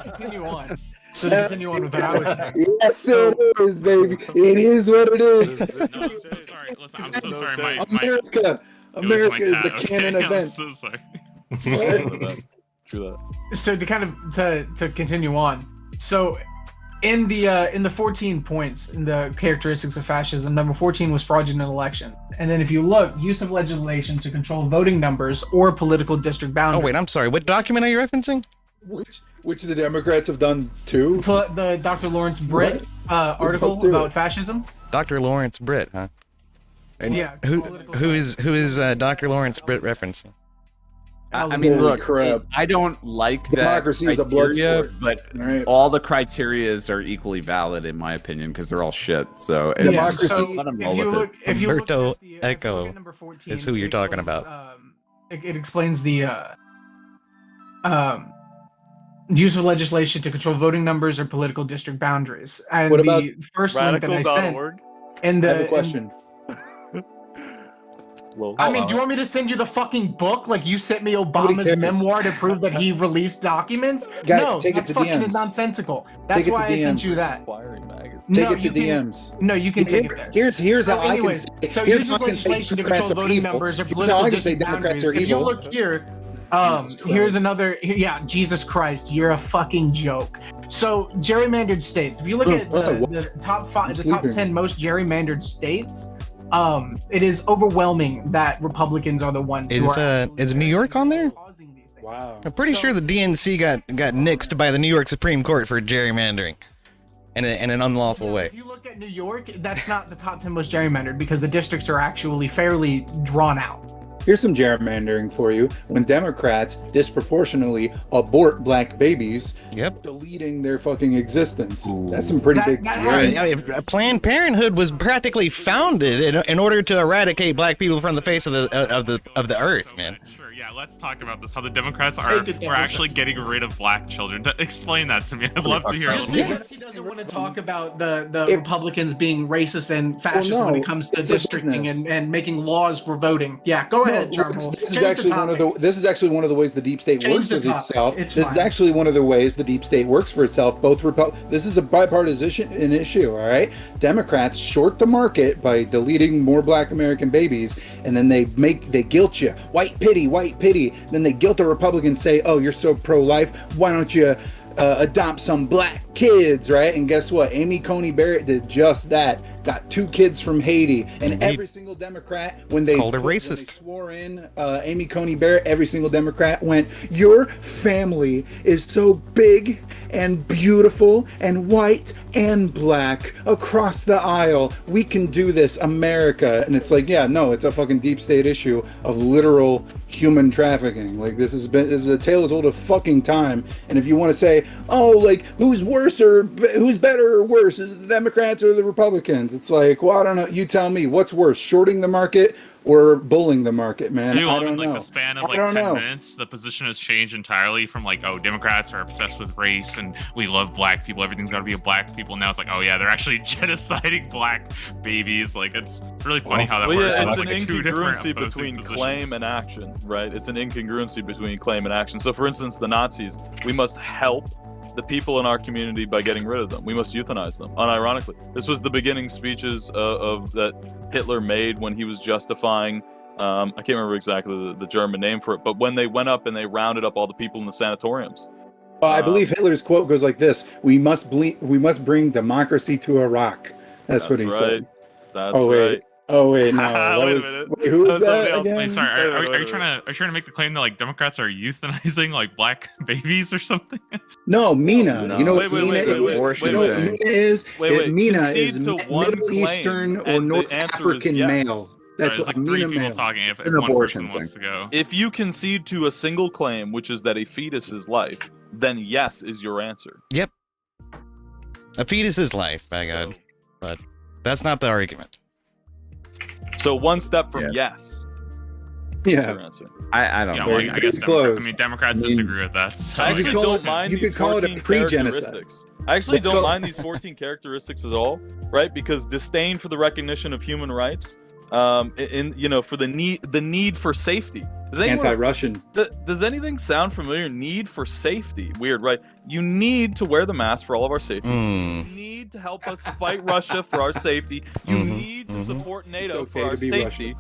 continue on. So to continue on with what I was saying. Yes, it is, baby. It is what it is. No, I'm so sorry. Listen, I'm so sorry. My America. it was America my is cat, a canon okay? event. I'm so sorry. True that. So to kind of to continue on. So in the 14 points in the characteristics of fascism, number 14 was fraudulent election. And then if you look, use of legislation to control voting numbers or political district Oh boundaries. wait, I'm sorry. What document are you referencing? Which the Democrats have done too. The Dr. Lawrence Britt article both do about it. fascism. Dr. Lawrence Britt, huh? And Yeah, Who political who is Dr. Lawrence Britt referencing? I mean, Holy look, crap. I don't like Democracy that is a blood criteria, sport. but Right. all the criterias are equally valid in my opinion because they're all shit. So Yeah, Democracy- so let 'em if roll you with it. look, if you look Umberto at the, if you Eco look at number 14, is who you're it talking explains, about. It explains the use of legislation to control voting numbers or political district boundaries. And What about the first link that I sent Radical.org? in I have the a question. Well, I mean, do you want me to send you the fucking book? Like you sent me Nobody Obama's cares. memoir to prove that he released documents? Got it. No, Take it that's to fucking DMs. nonsensical. That's Take it to why I sent DMs. you that. Acquiring magazine. Take No, it to you can- DMs. No, you can take it there. Here's how I can anyways, say. so Here's use how I can say legislation to Democrats control are voting evil. numbers or Here's how political I can say district Democrats boundaries. are If you evil. look here, Jesus here's Christ. another. Yeah, Jesus Christ, you're a fucking joke. So gerrymandered states. If you look at what? the top five, I'm the top sleeping. 10 most gerrymandered states, it is overwhelming that Republicans are the ones who are Is New York on there? causing these things. Wow. I'm pretty So- sure the DNC got nixed by the New York Supreme Court for gerrymandering in an unlawful way. If you look at New York, that's not the top 10 most gerrymandered because the districts are actually fairly drawn out. Here's some gerrymandering for you. When Democrats disproportionately abort black babies, Yep. deleting their fucking existence. That's some pretty That- big. that gerrymandering. Planned Parenthood was practically founded in order to eradicate black people from the face of the earth, man. Sure, yeah, let's talk about this. How the Democrats Take it there are for a actually getting rid of black children. Explain that to me. I'd love to hear a Just little bit. because he doesn't want to talk about the If- Republicans being racist and fascist when no, it comes to it's a districting business. and making laws for voting. Yeah, go ahead, No, Charmel. this is Change the actually one of the topic. this is actually one of the ways the deep state Change works the with topic. itself. It's This is fine. actually one of the ways the deep state works for itself. This is a bipartisan issue. All right, Democrats short the market by deleting more Black American babies, and then they guilt you. White pity, white pity. Then they guilt the Republicans, say, "Oh, you're so pro-life. Why don't you adopt some black kids?" Right? And guess what? Amy Coney Barrett did just that. Got 2 kids from Haiti, and Indeed. every single Democrat, when they Called her when they racist. swore in Amy Coney Barrett, every single Democrat went, "Your family is so big and beautiful and white and black across the aisle. We can do this, America." And it's like, yeah, no, it's a fucking deep state issue of literal human trafficking. Like this is a tale as old as fucking time. And if you want to say, oh, like who's worse or who's better or worse, is it the Democrats or the Republicans? It's like, well, I don't know. You tell me, what's worse, shorting the market we're bullying the market, man. I do I love don't in like know. the span of I like don't 10 know. minutes, the position has changed entirely from like, oh, Democrats are obsessed with race and we love black people. Everything's got to be a black people. Now it's like, oh yeah, they're actually genociding black babies. Like it's really funny how that Well, works. yeah, It's it's an like two different incongruency opposing between positions. claim and action, right? It's an incongruency between claim and action. So, for instance, the Nazis, we must help the people in our community by getting rid of them. We must euthanize them. Unironically, this was the beginning speeches of that Hitler made when he was justifying. I can't remember exactly the German name for it, but when they went up and they rounded up all the people in the sanatoriums. I believe Hitler's quote goes like this: "We must bring democracy to Iraq." That's what he right. said. That's Oh wait. right. Oh wait, no. That Wait a was. minute. Wait, who was That's somebody that else. again? Wait, sorry, are you Wait. trying to make the claim that like Democrats are euthanizing like black babies or something? No, Mina. No. You know Wait, what wait, Mina wait, wait, is? wait, You know wait, what wait. Mina is? Wait, Mina concede is to one Middle claim, Eastern or and the North answer is African yes. male. That's There's what like three Mina people male. talking. If An one abortion person wants to go, If you concede to a single claim, which is that a fetus is life, then yes is your answer. A fetus is life, by God. But that's not the argument. So one step from Yeah. yes is Yeah. your answer. I don't yeah, know. well, Very I guess close. Democrats I mean, disagree with that. So. I You could actually call don't it- mind you these could call it a 14 pre-genocide. characteristics. I actually Let's don't go- mind these 14 characteristics at all, right? Because disdain for the recognition of human rights, for the need for safety. Does anyone, Anti-Russian. does anything sound familiar? Need for safety. Weird, right? You need to wear the mask for all of our safety. You need to help us fight Russia for our safety. You Mhm, need to support NATO It's okay for our to be safety.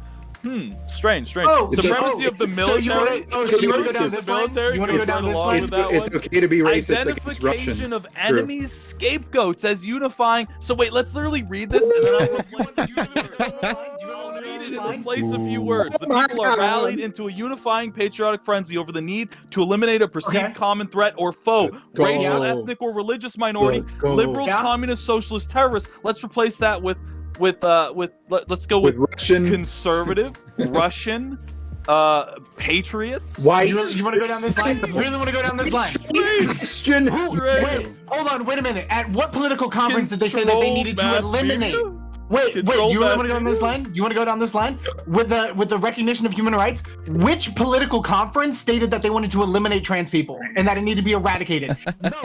Strange. Oh, Supremacy of the military. So you want to go down this line? military You want to go goes down right this along line? with that It's one. okay to be racist against Identification Russians. of True. enemies, scapegoats as unifying. So wait, let's literally read this and then I'll replace a few words. I'll read it and replace a few words. The Oh my people are God. rallied into a unifying patriotic frenzy over the need to eliminate a perceived Okay. common threat or foe, Let's go. racial, ethnic, or religious minority, Let's go. liberals, Yeah. communists, socialists, terrorists. Let's replace that with let's go With with Russian. conservative, Russian, patriots. White. You want to go down this line? You really want to go down this line? Christian. Wait, hold on, wait a minute. At what political conference did they say that they needed to Control mass eliminate? media? Wait, Control you really mass want to go down this line? You want to go down this line with the recognition of human rights? Which political conference stated that they wanted to eliminate trans people and that it needed to be eradicated?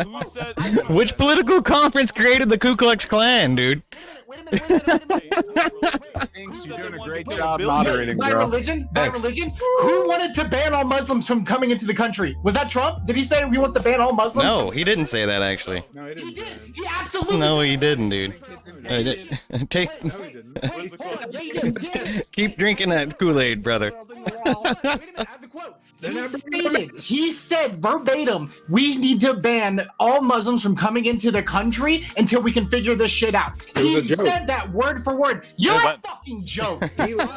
Who said? Which political conference created the Ku Klux Klan, dude? Wait a minute. Binx, you're doing a great Wait, job Bill- moderating, By bro. religion? Thanks. Who wanted to ban all Muslims from coming into the country? Was that Trump? Did he say he wants to ban all Muslims? No, he didn't say that actually. No, he He didn't. did. He absolutely No, said he didn't, dude. Take, No, he didn't. Where's the quote? Yeah, he did. Yes. keep drinking that Kool-Aid, brother. Wait a minute, I have the quote. He said verbatim, we need to ban all Muslims from coming into the country until we can figure this shit out. It was He a joke. said that word for word. You're Hey, a what? fucking joke. He was-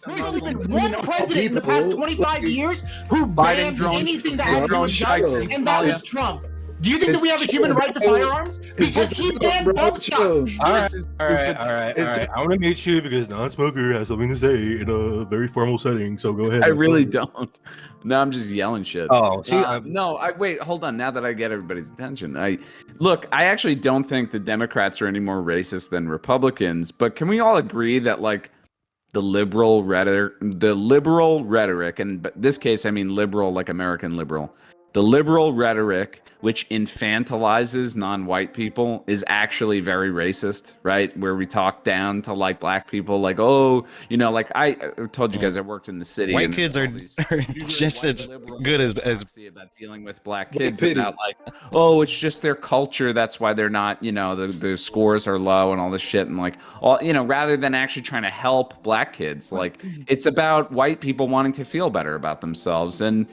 There's only been one president in the past 25 years who Biden banned drone- anything that drone had to do with strikes guns, in and that was Somalia. Trump. Do you think that we have a human right to firearms? Because just he a joke, banned bro. bump stocks. Chill. All right. I want to mute you because non-smoker has something to say in a very formal setting. So go ahead. I really don't. No, I'm just yelling shit. Oh, see, No, wait, hold on. Now that I get everybody's attention, I actually don't think the Democrats are any more racist than Republicans. But can we all agree that like the liberal rhetoric, and in this case, I mean liberal, like American liberal. The liberal rhetoric, which infantilizes non-white people, is actually very racist, right? Where we talk down to like black people, like, oh, like I told you guys I worked in the city. White and kids all are these just white as liberal good as about dealing with black White kids pity. about like, oh, it's just their culture. That's why they're not, the scores are low and all this shit. And like, all, rather than actually trying to help black kids, like it's about white people wanting to feel better about themselves. And,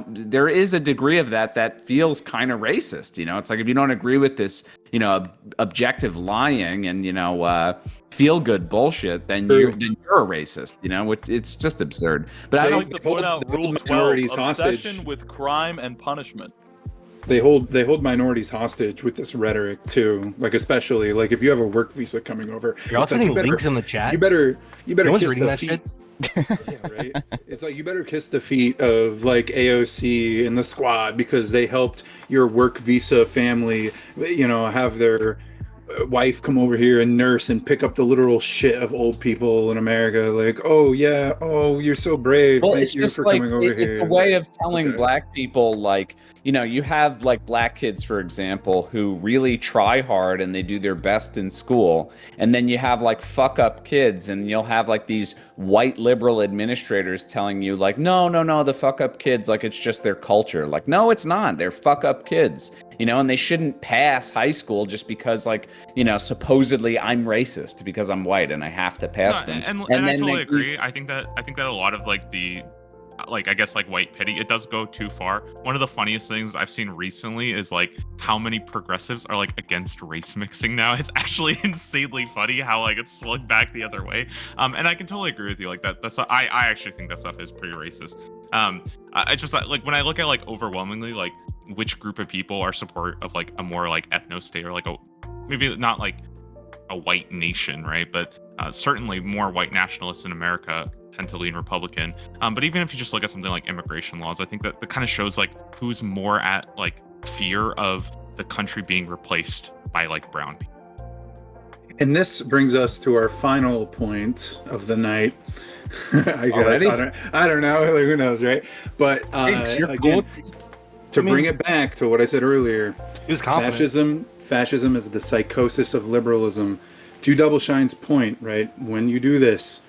there is a degree of that feels kind of racist. It's like if you don't agree with this, objective lying and, feel good bullshit, then you're a racist, it's just absurd. But I I'd don't like to point out They hold Rule 12, minorities obsession hostage. with crime and punishment. They hold minorities hostage with this rhetoric too. Like especially like if you have a work visa coming over, you're all it's like, sending you better- links in the chat. You better No one's kiss reading the that feet. shit. Yeah, right. It's like you better kiss the feet of like AOC and the squad because they helped your work visa family, have their wife come over here and nurse and pick up the literal shit of old people in America. Like, oh yeah, oh you're so brave. Well, Thank it's you just for like coming over here. it's a way of telling Okay. black people, like, you know, you have like black kids, for example, who really try hard and they do their best in school, and then you have like fuck up kids, and you'll have like these white liberal administrators telling you like, no, the fuck up kids, like it's just their culture. Like, no, it's not. They're fuck up kids, you know, and they shouldn't pass high school just because, like, you know, supposedly I'm racist because I'm white and I have to pass them. And then I totally they- agree. I think that a lot of like the I guess like white pity, it does go too far. One of the funniest things I've seen recently is like how many progressives are like against race mixing now. It's actually insanely funny how like it's swung back the other way. And I can totally agree with you. Like that's I actually think that stuff is pretty racist. I just like when I look at like overwhelmingly like which group of people are support of like a more like ethno state, or like a maybe not like a white nation, right? But certainly more white nationalists in America tend to lean Republican. But even if you just look at something like immigration laws, I think that kind of shows like who's more at like fear of the country being replaced by like brown people. And this brings us to our final point of the night. I guess Already? I don't know. Like, who knows, right? But Thanks, you're again, cool. to bring it back to what I said earlier, He was confident. fascism is the psychosis of liberalism. To Double Shine's point, right? When you do this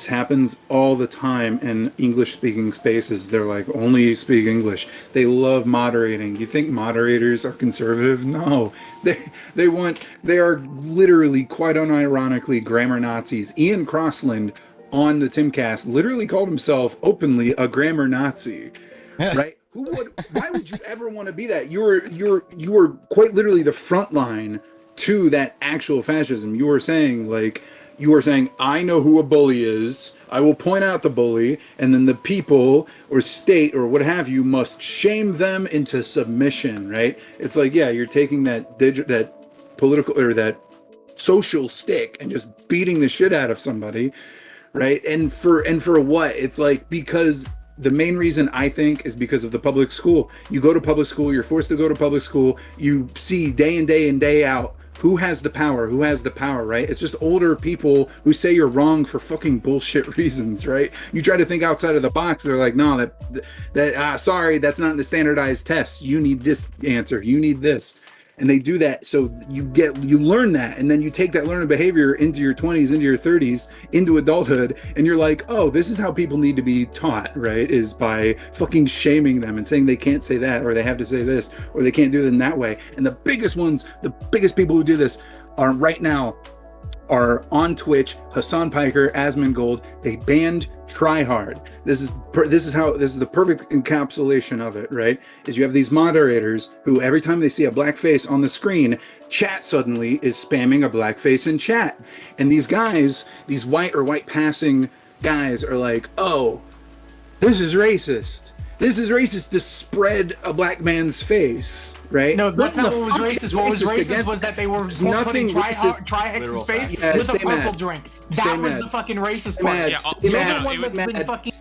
happens all the time in English-speaking spaces. They're like, only speak English. They love moderating. You think moderators are conservative? No, they are literally, quite unironically, grammar Nazis. Ian Crossland on the Timcast literally called himself openly a grammar Nazi, right? Why would you ever want to be that? You were quite literally the front line to that actual fascism. You were saying, I know who a bully is. I will point out the bully, and then the people or state or what have you must shame them into submission, right? It's like, yeah, you're taking that political or that social stick and just beating the shit out of somebody, right? And for what? It's like, because the main reason, I think, is because of the public school. You go to public school, you're forced to go to public school, you see day in and day out who has the power, right? It's just older people who say you're wrong for fucking bullshit reasons, right? You try to think outside of the box, they're like, no, sorry, that's not the standardized test. You need this answer, you need this. And they do that, so you learn that, and then you take that learned behavior into your 20s, into your 30s, into adulthood, and you're like, oh, this is how people need to be taught, right? Is by fucking shaming them and saying they can't say that, or they have to say this, or they can't do it in that way. And the biggest people who do this are right now are on Twitch. Hassan Piker, Asmongold, they banned Tryhard. This is the perfect encapsulation of it, right? Is you have these moderators who every time they see a black face on the screen, chat suddenly is spamming a black face in chat. And these guys, these white or white passing guys are like, oh, this is racist. This is racist to spread a black man's face, right? No, that's What not the what was fuck racist. is What was racist against- was that they were There's putting nothing racist. Trihex's face Yeah, with a stay purple mad. drink. Stay That was mad. the fucking racist Stay part. mad. Yeah, Stay You're the mad. one that's been fucking.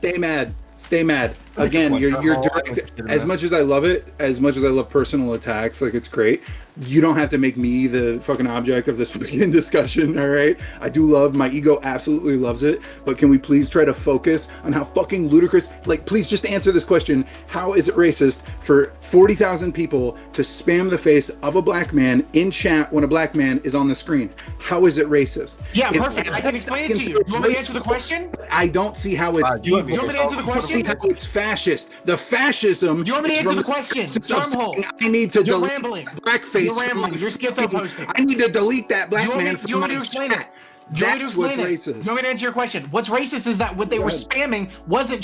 Stay mad. Again, you're direct. As much as I love it, as much as I love personal attacks, like it's great. You don't have to make me the fucking object of this fucking discussion, all right? I do love, my ego absolutely loves it, but can we please try to focus on how fucking ludicrous, like please just answer this question. How is it racist for 40,000 people to spam the face of a black man in chat when a black man is on the screen? How is it racist? Yeah, If perfect. I can explain it to you. it's You want me to answer the racist, question? I don't see how it's you evil. You want me to answer the I don't see question? how it's fascist. The fascism. Do you want me to is answer from the question? psychosis of Wormhole. saying, I need to You're delete rambling. blackface. You're from rambling. my You're schizo fucking- posting. I need to delete that black Do you want me- man do from you want me my to explain chat. it? Do you want me to That's what's explain it? racist. Do you want me to answer your question? What's racist is that what they were spamming wasn't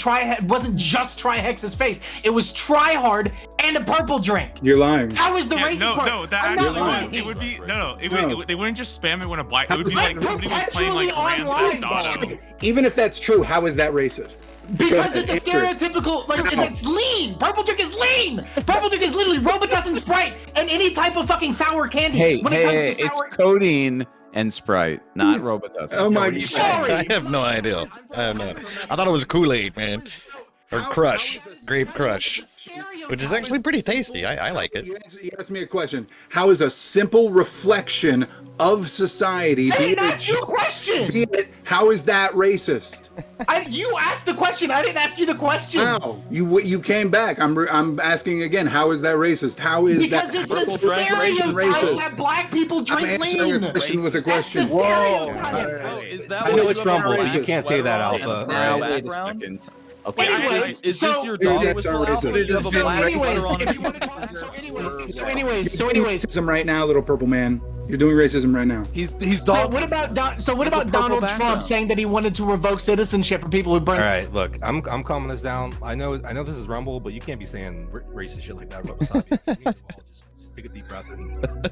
just Trihex's face. It was Tryhard and a purple drink. You're lying. How is the Yeah, racist part? no, that I'm actually not was. lying. It would be No. they wouldn't just spam it when a black. It would be Like like somebody was playing like perpetually Grand online, Theft Auto. though. Even if that's true, how is that racist? Because it's a Answer it. stereotypical, like, How? it's lean. Purple drink is lean. Purple drink is literally Robitussin Sprite and any type of fucking sour candy. Hey, when it comes to it's sour, codeine and Sprite, not Who's- Robitussin. Oh my god. Sorry. I have no idea. I have no. I thought it was Kool-Aid, man, or Crush, Grape Crush. Stereotypical which is actually pretty tasty. I like it. You asked me a question. How is a simple reflection of society? I didn't ask you a question. How is that racist? You asked the question. I didn't ask you the question. How? You came back. I'm asking again. How is that racist? How is Because that it's a purple translation stereotype that black people I'm drink answering lean. your question with a That's question. the stereotype. Is that I know what it's you have Rumble. a You can't say that, racist Alpha. background? Now, wait a Background? second. Wait, Okay. anyways, Is so- this your Is dog it whistle racist? Alpha? Do you have a So black anyways, sticker on if it? you want to talk, so anyways, Racism right now, little purple man. You're doing racism right now. He's So dog. what about He's a purple Donald Trump background. saying that he wanted to revoke citizenship for people who burn? All right, look, I'm calming this down. I know this is Rumble, but you can't be saying racist shit like that. Wasabi. You need to all just take a deep breath and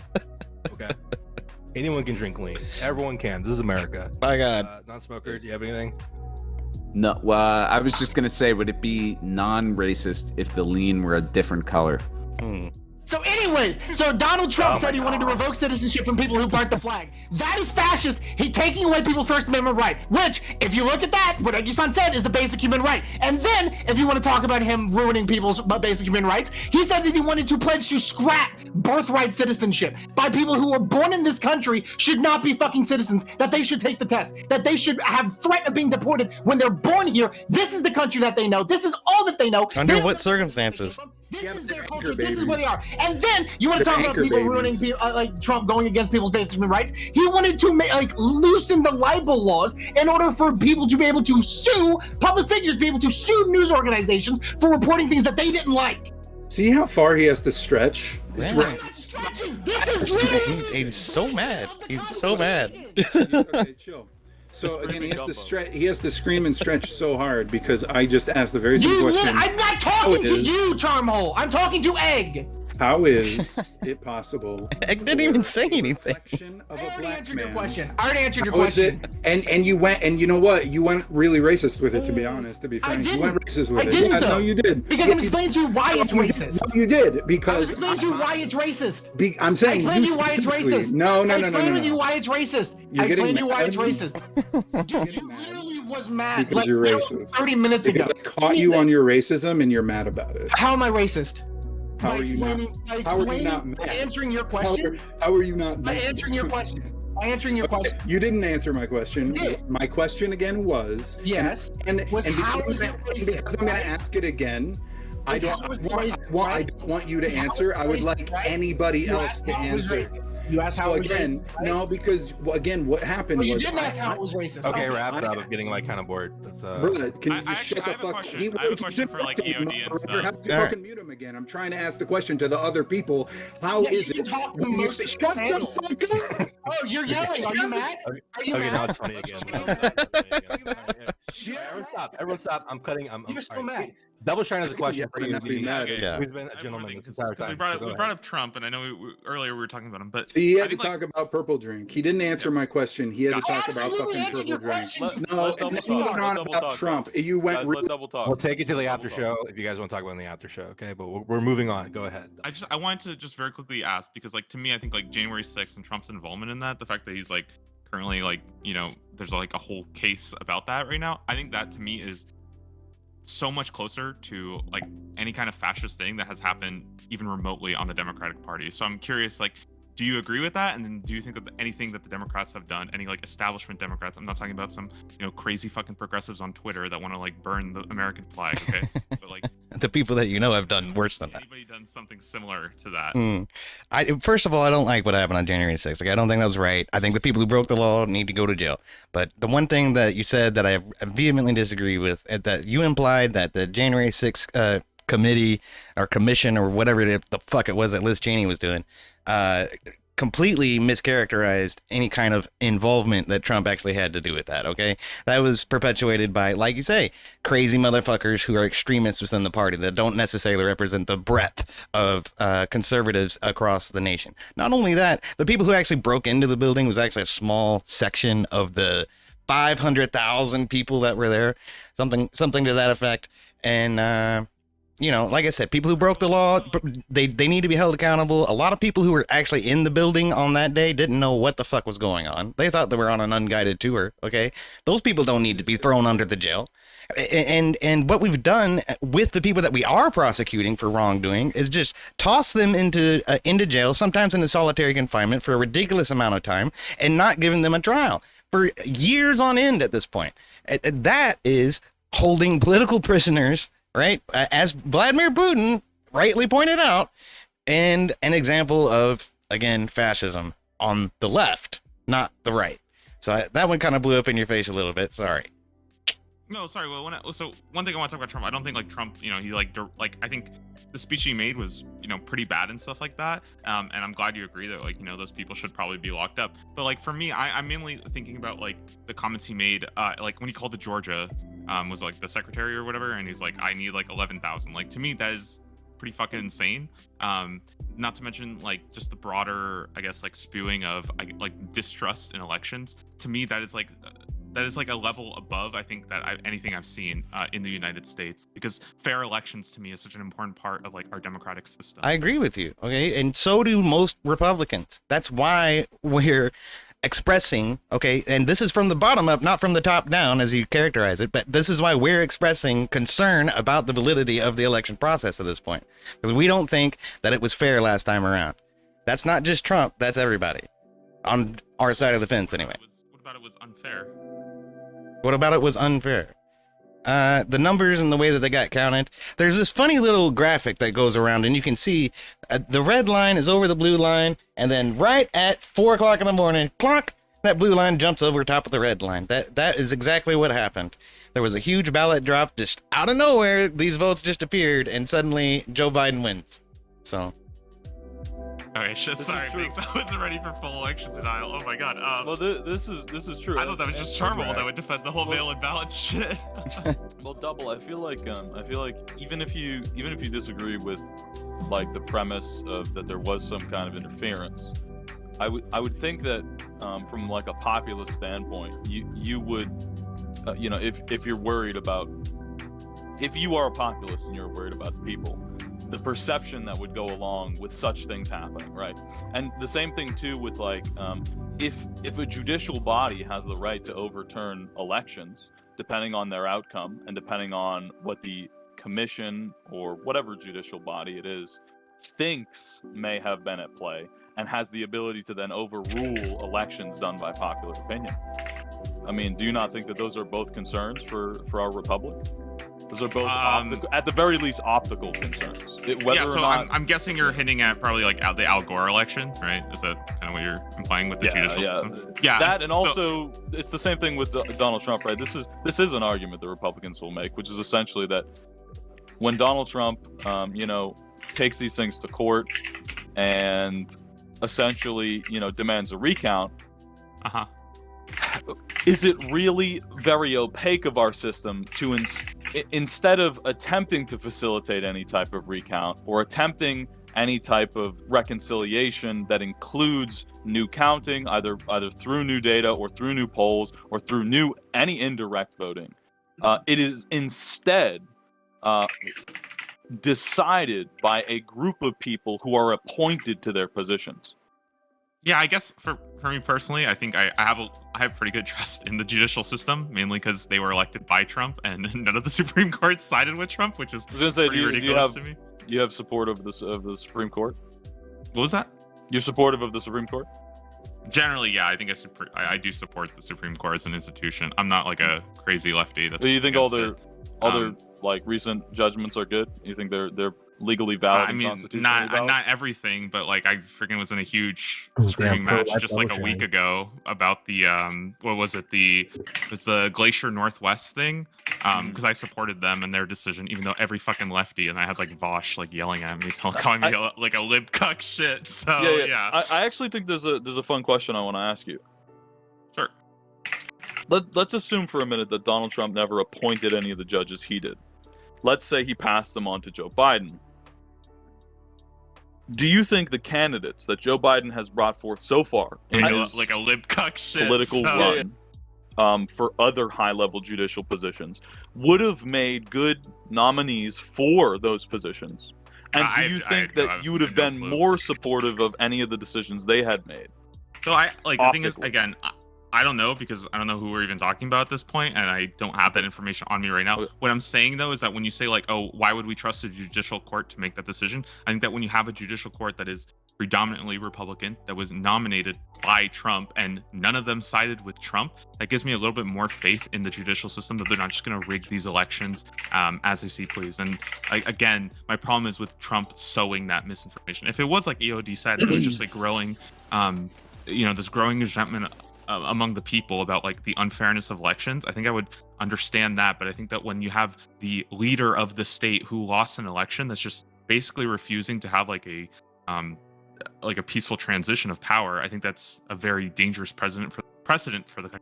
okay. Anyone can drink lean. Everyone can. This is America. My God. Non-smoker. Do you have anything? No, I was just gonna say, would it be non-racist if the lean were a different color? So anyways, so Donald Trump Oh said my he wanted to God. revoke citizenship from people who burnt the flag. That is fascist. He taking away people's First Amendment right, which, if you look at that, what Eggy-san said is a basic human right. And then, if you want to talk about him ruining people's basic human rights, he said that he wanted to pledge to scrap birthright citizenship by people who are born in this country should not be fucking citizens, that they should take the test, that they should have threat of being deported when they're born here. This is the country that they know. This is all that they know. Under They what don't- circumstances? This Yeah, is but their they're culture. anchor This is where they babies. are. And then you want to They're talk about anchor people babies. ruining, like Trump going against people's basic human rights. He wanted to loosen the libel laws in order for people to be able to sue public figures, be able to sue news organizations for reporting things that they didn't like. See how far he has to stretch? Yeah. I'm not stretching. This is literally. He's so mad. He's so mad. Okay, chill. So again, he has to stretch. He has to scream and stretch so hard because I just asked the very same question. I'm not talking to is- you, Charmhole. I'm talking to Egg. How is it possible? Egg didn't even say anything. Reflection of I a already black answered your man. question. I already answered your How is question. it? And you went, and you know what? You went really racist with it. To be honest, to be frank, you went didn't. racist with I it. didn't, Yeah, though. no, you did. Because Yeah, I'm explaining to you why it's you did. racist. No, you did I'm because explaining to you why it's racist. I'm saying I explained you to you why it's specifically. racist. No, no, I no, no, explained no, to you no. why it's racist. You're I explained to you why getting it's mad. racist. Dude, getting you mad. literally was mad Because like you're literally racist. 30 minutes Because ago. I caught you on your racism and you're mad about it. How am I racist? How are you not? By How are you explaining, not by mad? answering your question. How are you not? By mad? answering your question. By answering your Okay, question. you didn't answer my question. I did. My question again was Yes. and Was because how I'm is gonna- it and racist, because I'm going right? to ask it again. I Was don't how is it want, racist, I right? don't want you to Was how answer. is it I would racist, like right? anybody You else asked to how it was answer. racist. You asked how So it was again, racist, right? no, because again, what happened Well, you was didn't ask how it was racist. Okay, wrap it up. I'm getting like kind of bored. That's Brother, can you I just actually- shut the I have a fuck question. He I have a keeps question for, like, interrupting, EOD and motherfucker. stuff. Have to All right. fucking mute him again. I'm trying to ask the question to the other people. How Yeah, is you it? can talk to when you most say, of the shut the panel. fuck up! Oh, you're yelling. Are you mad? Are you Okay, mad? now it's funny again. Now it's funny again. Everyone stop. Everyone stop. I'm cutting. I'm You're so all right. mad. Double Shine has a question for Yeah, you. but not be mad. Yeah. We've been I a have gentleman one this thing, entire 'cause time. We so go brought ahead. up Trump, and I know earlier we were talking about him, but So he I had to think, like, talk about purple drink. He didn't answer my question. He had to I talk about absolutely fucking answered purple your drink. question. No, Let's double and then talk. you went Let's on double about talk, Trump. guys. You went Guys, really let's double talk. We'll take it to the Double after talk. show if you guys want to talk about it in the after show. Okay, but we're moving on. Go ahead. I wanted to just very quickly ask, because like to me, I think like January 6th and Trump's involvement in that, the fact that he's like currently like, you know, there's like a whole case about that right now. I think that to me is so much closer to like any kind of fascist thing that has happened even remotely on the Democratic Party. So I'm curious, like, do you agree with that? And then do you think that anything that the Democrats have done, any like establishment Democrats, I'm not talking about some, you know, crazy fucking progressives on Twitter that want to like burn the American flag, okay? But like The people that you know have done worse than that. anybody done something similar to that? First of all, I don't like what happened on January 6th. Like, I don't think that was right. I think the people who broke the law need to go to jail. But the one thing that you said that I vehemently disagree with, that you implied that the January 6th committee or commission or whatever the fuck it was that Liz Cheney was doing, completely mischaracterized any kind of involvement that Trump actually had to do with that, okay? That was perpetuated by, like you say, crazy motherfuckers who are extremists within the party that don't necessarily represent the breadth of conservatives across the nation. Not only that, the people who actually broke into the building was actually a small section of the 500,000 people that were there, something to that effect. And you know, like I said, people who broke the law, they need to be held accountable. A lot of people who were actually in the building on that day didn't know what the fuck was going on. They thought they were on an unguided tour, okay? Those people don't need to be thrown under the jail. And what we've done with the people that we are prosecuting for wrongdoing is just toss them into jail, sometimes into solitary confinement for a ridiculous amount of time, and not giving them a trial for years on end at this point. That is holding political prisoners, right? As Vladimir Putin rightly pointed out, and an example of, again, fascism on the left, not the right. So that one kind of blew up in your face a little bit. Sorry. No, sorry. Well, so one thing I want to talk about Trump. I don't think like Trump, he I think the speech he made was, pretty bad and stuff like that. And I'm glad you agree that those people should probably be locked up. But like for me, I'm mainly thinking about like the comments he made, like when he called to Georgia, was like the secretary or whatever, and he's like, I need like 11,000. Like to me, that is pretty fucking insane. Not to mention like just the broader, I guess, like spewing of like distrust in elections. To me, that is like a level above, I think, anything I've seen in the United States, because fair elections to me is such an important part of like our democratic system. I agree with you. Okay. And so do most Republicans. That's why we're expressing, okay, and this is from the bottom up, not from the top down as you characterize it, but this is why we're expressing concern about the validity of the election process at this point, because we don't think that it was fair last time around. That's not just Trump, that's everybody on our side of the fence anyway. What about it was unfair? What about it was unfair? The numbers and the way that they got counted. There's this funny little graphic that goes around, and you can see the red line is over the blue line, and then right at 4 o'clock in the morning, clock, that blue line jumps over top of the red line. That is exactly what happened. There was a huge ballot drop just out of nowhere. These votes just appeared, and suddenly Joe Biden wins. So. Okay, shit. Sorry, Binx. I wasn't ready for full election denial. Oh my god. Well, this is true. I thought that was just Charmel that would defend the whole mail-in ballot shit. Well, Double. I feel like even if you disagree with like the premise of that there was some kind of interference, I would think that from like a populist standpoint, you would if you're worried about, if you are a populist and you're worried about the people, the perception that would go along with such things happening, right? And the same thing too with like if a judicial body has the right to overturn elections depending on their outcome and depending on what the commission or whatever judicial body it is thinks may have been at play, and has the ability to then overrule elections done by popular opinion. I mean, do you not think that those are both concerns for our republic? Those are both at the very least optical concerns. I'm guessing you're hinting at probably like the Al Gore election, right? Is that kind of what you're implying with the judicial system? Yeah. That, and also it's the same thing with Donald Trump, right? This is an argument the Republicans will make, which is essentially that when Donald Trump, takes these things to court and essentially, demands a recount. Is it really very opaque of our system to instead of attempting to facilitate any type of recount or attempting any type of reconciliation that includes new counting, either through new data or through new polls or through any indirect voting, it is instead decided by a group of people who are appointed to their positions? Yeah, I guess for me personally, I think I have pretty good trust in the judicial system, mainly because they were elected by Trump, and none of the Supreme Court sided with Trump, which is pretty ridiculous to me. You have support of the Supreme Court? What was that? You're supportive of the Supreme Court? Generally, yeah. I think I do support the Supreme Court as an institution. I'm not like a crazy lefty. Do you think all their like recent judgments are good? You think they're legally valid? I mean, constitutionally valid? Not everything, but like I freaking was in a huge screaming match just like a week ago about the what was it? It's the Glacier Northwest thing, because I supported them and their decision, even though every fucking lefty, and I had like Vosh like yelling at me, calling me like a lib cuck shit. So yeah. I actually think there's a fun question I want to ask you. Sure. Let's assume for a minute that Donald Trump never appointed any of the judges he did. Let's say he passed them on to Joe Biden. Do you think the candidates that Joe Biden has brought forth so far in his like a lib cuck shit political run for other high-level judicial positions would have made good nominees for those positions? And do you think that you would have been more supportive of any of the decisions they had made? So the thing is, again, I don't know, because I don't know who we're even talking about at this point, and I don't have that information on me right now. Okay. What I'm saying though is that when you say like, oh, why would we trust a judicial court to make that decision? I think that when you have a judicial court that is predominantly Republican, that was nominated by Trump, and none of them sided with Trump, that gives me a little bit more faith in the judicial system that they're not just going to rig these elections as they see please. And again, my problem is with Trump sowing that misinformation. If it was like EOD said, it was just like growing, this growing resentment among the people about like the unfairness of elections, I think I would understand that. But I think that when you have the leader of the state who lost an election that's just basically refusing to have like a peaceful transition of power, I think that's a very dangerous precedent for the country.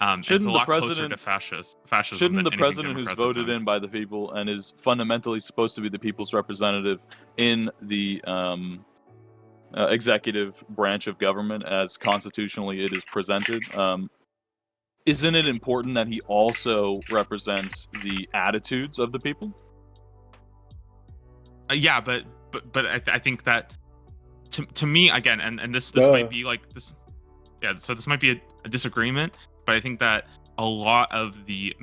It's a lot closer to fascism. Shouldn't the than anything president who's Democrats have voted done. in by the people and is fundamentally supposed to be the people's representative in the executive branch of government, as constitutionally it is presented, isn't it important that he also represents the attitudes of the people? Yeah, but I think that to me, again, and this might be like this. Yeah, so this might be a disagreement, but I think that a lot of the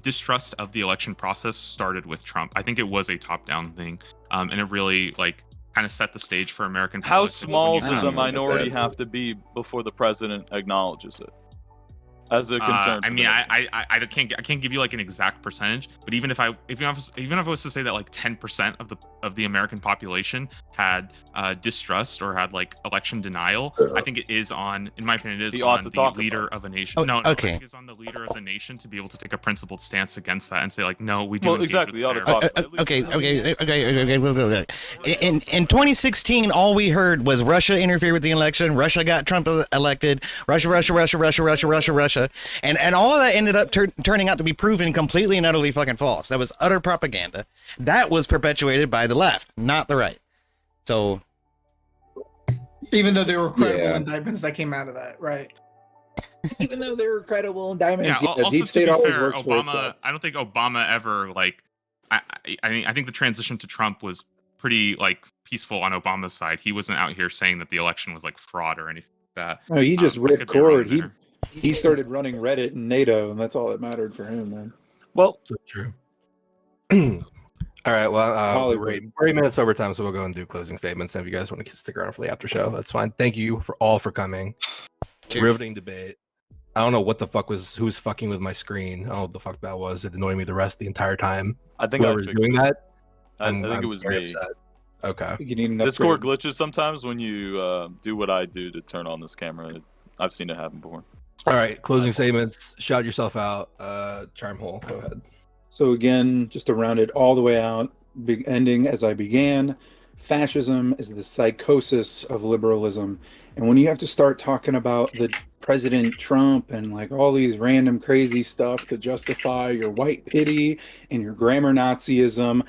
distrust of the election process started with Trump. I think it was a top-down thing, and it really like kind of set the stage for American How politics. small does a don't know about minority that. have to be before the president acknowledges it as a concern? I mean, I can't give you like an exact percentage, but even if I was to say that like 10% of the American population had distrust or had like election denial, I think it is on, in my opinion, it is He ought on to the talk leader about it. of a nation. Oh, No, okay. I think it's on the leader of the nation to be able to take a principled stance against that and say like, no, we do. Well, engage exactly, with he ought to fair- talk about it. Okay. In 2016, all we heard was Russia interfered with the election. Russia got Trump elected. Russia, and all of that ended up turning out to be proven completely and utterly fucking false. That was utter propaganda. That was perpetuated by the left, not the right. So, Even though there were credible Yeah. indictments that came out of that, right? Even though there were credible indictments, Yeah, also, deep to state be always fair, works for Obama. itself. I don't think Obama ever like. I think the transition to Trump was pretty like peaceful on Obama's side. He wasn't out here saying that the election was like fraud or anything like that. No, he just I ripped could be wrong cord. there. He started running Reddit and NATO, and that's all that mattered for him, man. Well, So true. All right. Well, we're 8 minutes over time, so we'll go and do closing statements. And if you guys want to stick around for the after show, that's fine. Thank you for coming. Cheers. Riveting debate. I don't know what the fuck who was fucking with my screen. I don't know what the fuck that was. It annoyed me the entire time. I think I Whoever's fixed doing it. that, I think I'm it was very me. upset. Okay. You need an Discord upgrade. glitches sometimes when you do what I do to turn on this camera. I've seen it happen before. All right. Closing statements. Shout yourself out. Charmhole, go ahead. So again, just to round it all the way out, ending as I began, fascism is the psychosis of liberalism. And when you have to start talking about the President Trump and like all these random crazy stuff to justify your white pity and your grammar Nazism,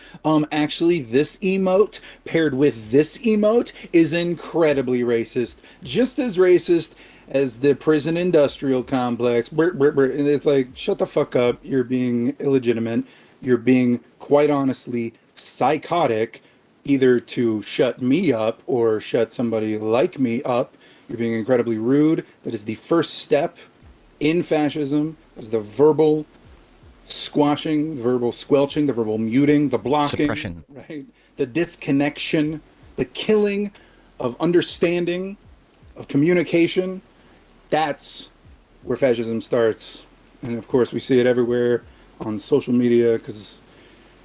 actually this emote paired with this emote is incredibly racist. Just as racist as the prison industrial complex. And it's like, shut the fuck up. You're being illegitimate. You're being, quite honestly, psychotic, either to shut me up or shut somebody like me up. You're being incredibly rude. That is the first step in fascism, is the verbal squashing, verbal squelching, the verbal muting, the blocking, Suppression. right? The disconnection, the killing of understanding, of communication. That's where fascism starts. And of course, we see it everywhere on social media because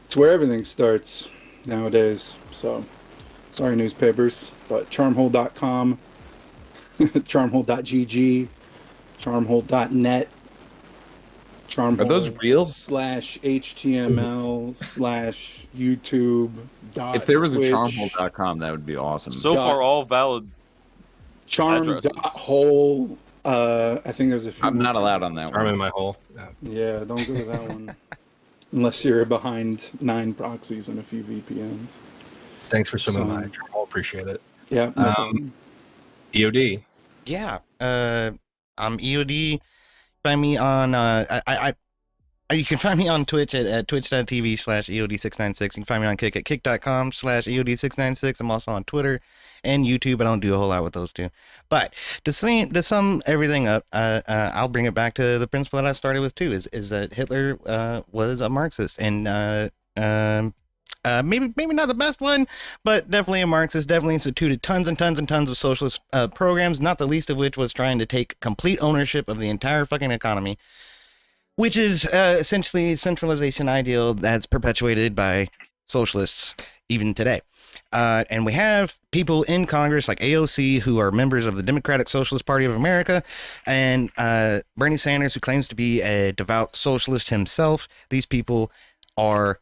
it's where everything starts nowadays. So, sorry, newspapers, but charmhole.com, charmhole.gg, charmhole.net, charmhole Are those real? /HTML/YouTube. If there was a Twitch, charmhole.com, that would be awesome. So far, all valid. addresses. Charm.hole. I think there's a few. I'm not allowed on that Charm one. in my hole. Yeah. Yeah, don't go to that one. Unless you're behind 9 proxies and a few VPNs. Thanks for swimming by. So- Charmhole, appreciate it. Yeah. No problem. EOD. yeah. I'm EOD. Find me on You can find me on Twitch at twitch.tv/EOD696. You can find me on Kick at kick.com/EOD696. I'm also on Twitter and YouTube. I don't do a whole lot with those two. But to sum everything up, I'll bring it back to the principle that I started with too, is that Hitler was a Marxist, and maybe not the best one, but definitely a Marxist, definitely instituted tons and tons and tons of socialist programs, not the least of which was trying to take complete ownership of the entire fucking economy, which is essentially a centralization ideal that's perpetuated by socialists even today. And we have people in Congress like AOC who are members of the Democratic Socialist Party of America, and Bernie Sanders, who claims to be a devout socialist himself. These people are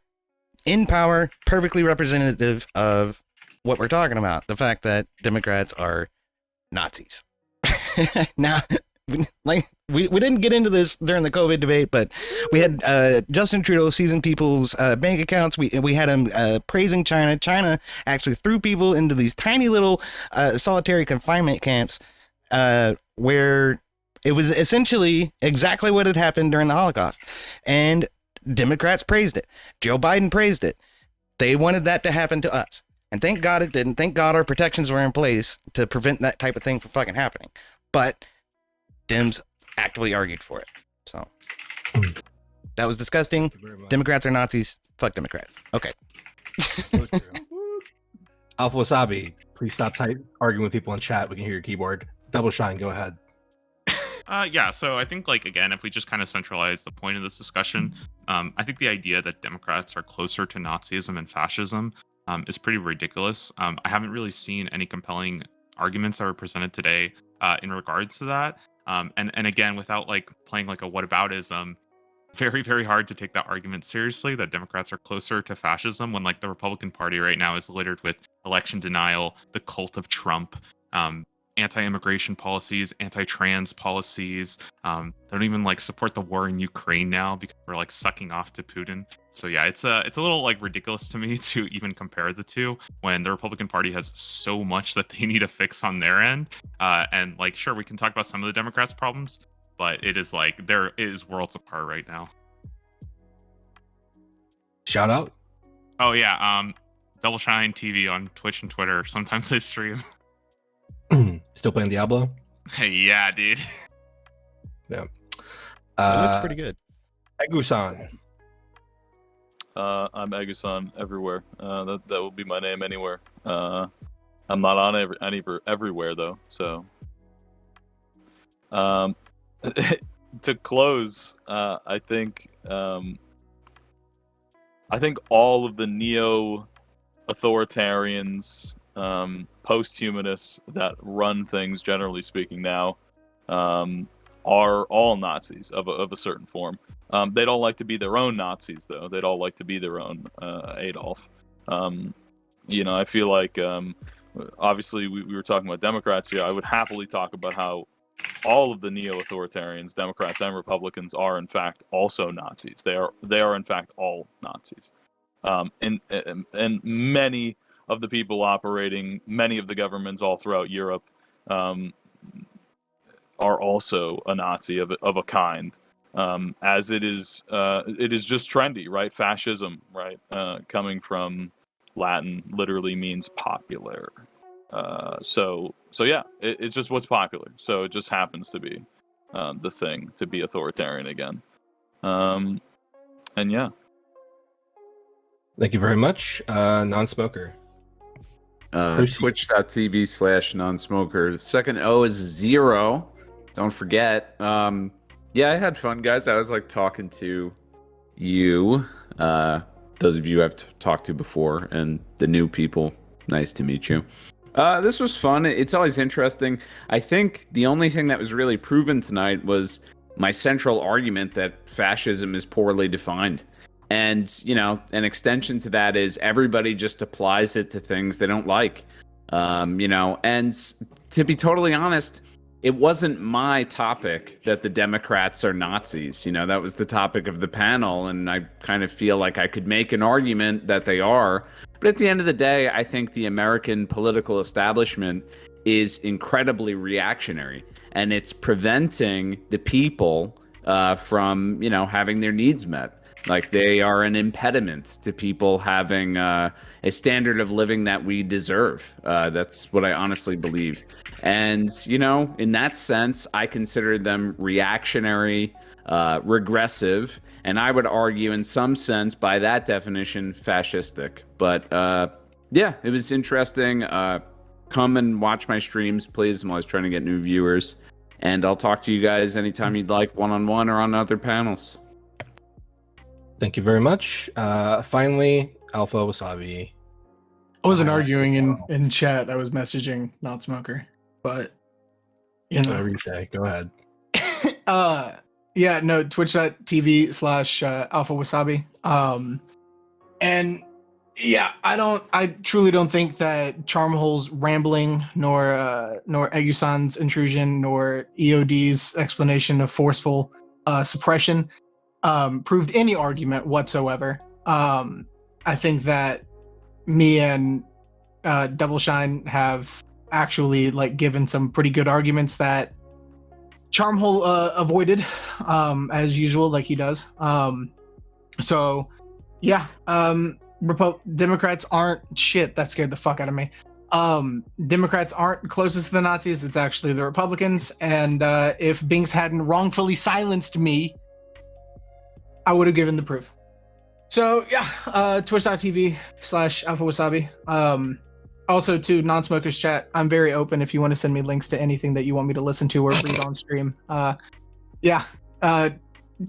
in power, perfectly representative of what we're talking about. The fact that Democrats are Nazis. Now, we didn't get into this during the COVID debate, but we had Justin Trudeau seizing people's bank accounts. We had him praising China. China actually threw people into these tiny little solitary confinement camps where it was essentially exactly what had happened during the Holocaust. And Democrats praised it. Joe Biden praised it. They wanted that to happen to us. And thank God it didn't. Thank God our protections were in place to prevent that type of thing from fucking happening. But Dems actively argued for it. So that was disgusting. Democrats are Nazis. Fuck Democrats. Okay. Alpha Wasabi, please stop arguing with people in chat. We can hear your keyboard. Double Shine, go ahead. Yeah, so I think, like, again, if we just kind of centralize the point of this discussion, I think the idea that Democrats are closer to Nazism and fascism is pretty ridiculous. I haven't really seen any compelling arguments that were presented today in regards to that. And again, without like playing like a whataboutism, very, very hard to take that argument seriously that Democrats are closer to fascism when like the Republican Party right now is littered with election denial, the cult of Trump, anti-immigration policies, anti-trans policies. They don't even like support the war in Ukraine now because we're like sucking off to Putin. So yeah, it's a little like ridiculous to me to even compare the two when the Republican Party has so much that they need to fix on their end. And like, sure, we can talk about some of the Democrats' problems, but it is like there is worlds apart right now. Shout out. Oh yeah, Double Shine TV on Twitch and Twitter. Sometimes they stream. Still playing Diablo? Yeah, dude. Yeah. That's pretty good. Egusan. I'm Egusan everywhere. That will be my name anywhere. I'm not on everywhere though. So, to close, I think all of the neo-authoritarians, post-humanists that run things, generally speaking, now, are all Nazis of a certain form. They don't like to be their own Nazis, though. They'd all like to be their own Adolf. I feel like, obviously, we were talking about Democrats here. I would happily talk about how all of the neo-authoritarians, Democrats and Republicans, are in fact also Nazis. They are in fact all Nazis. And many of the people operating, many of the governments all throughout Europe, are also a Nazi of a kind. As it is just trendy, right? Fascism, right? Coming from Latin, literally means popular. So yeah, it's just what's popular. So it just happens to be the thing to be authoritarian again. And yeah. Thank you very much. Non-smoker. Twitch.tv/non-smoker. The second O is 0. Don't forget. Yeah, I had fun, guys. I was like talking to you, those of you I've talked to before, and the new people. Nice to meet you. This was fun. It's always interesting. I think the only thing that was really proven tonight was my central argument that fascism is poorly defined. And, an extension to that is everybody just applies it to things they don't like. And to be totally honest, it wasn't my topic that the Democrats are Nazis. That was the topic of the panel. And I kind of feel like I could make an argument that they are. But at the end of the day, I think the American political establishment is incredibly reactionary. And it's preventing the people from having their needs met. Like they are an impediment to people having a standard of living that we deserve. That's what I honestly believe. And, in that sense, I consider them reactionary, regressive, and I would argue in some sense, by that definition, fascistic. But yeah, it was interesting. Come and watch my streams, please. I'm always trying to get new viewers. And I'll talk to you guys anytime you'd like, one-on-one or on other panels. Thank you very much. Finally, Alpha Wasabi. I wasn't arguing in chat. I was messaging non-smoker, but Whatever you say. Go ahead. yeah, no, twitch.tv/Alpha Wasabi. And yeah, I truly don't think that Charmhole's rambling, nor Egusan's intrusion, nor EOD's explanation of forceful suppression proved any argument whatsoever. I think that me and Doubleshine have actually given some pretty good arguments that Charmhole avoided, as usual, like he does. So yeah, Democrats aren't shit. That scared the fuck out of me. Democrats aren't closest to the Nazis. It's actually the Republicans. And if Binx hadn't wrongfully silenced me, I would have given the proof. So yeah, twitch.tv/Alpha Wasabi. Also to non-smokers chat, I'm very open if you want to send me links to anything that you want me to listen to or read on stream. Yeah,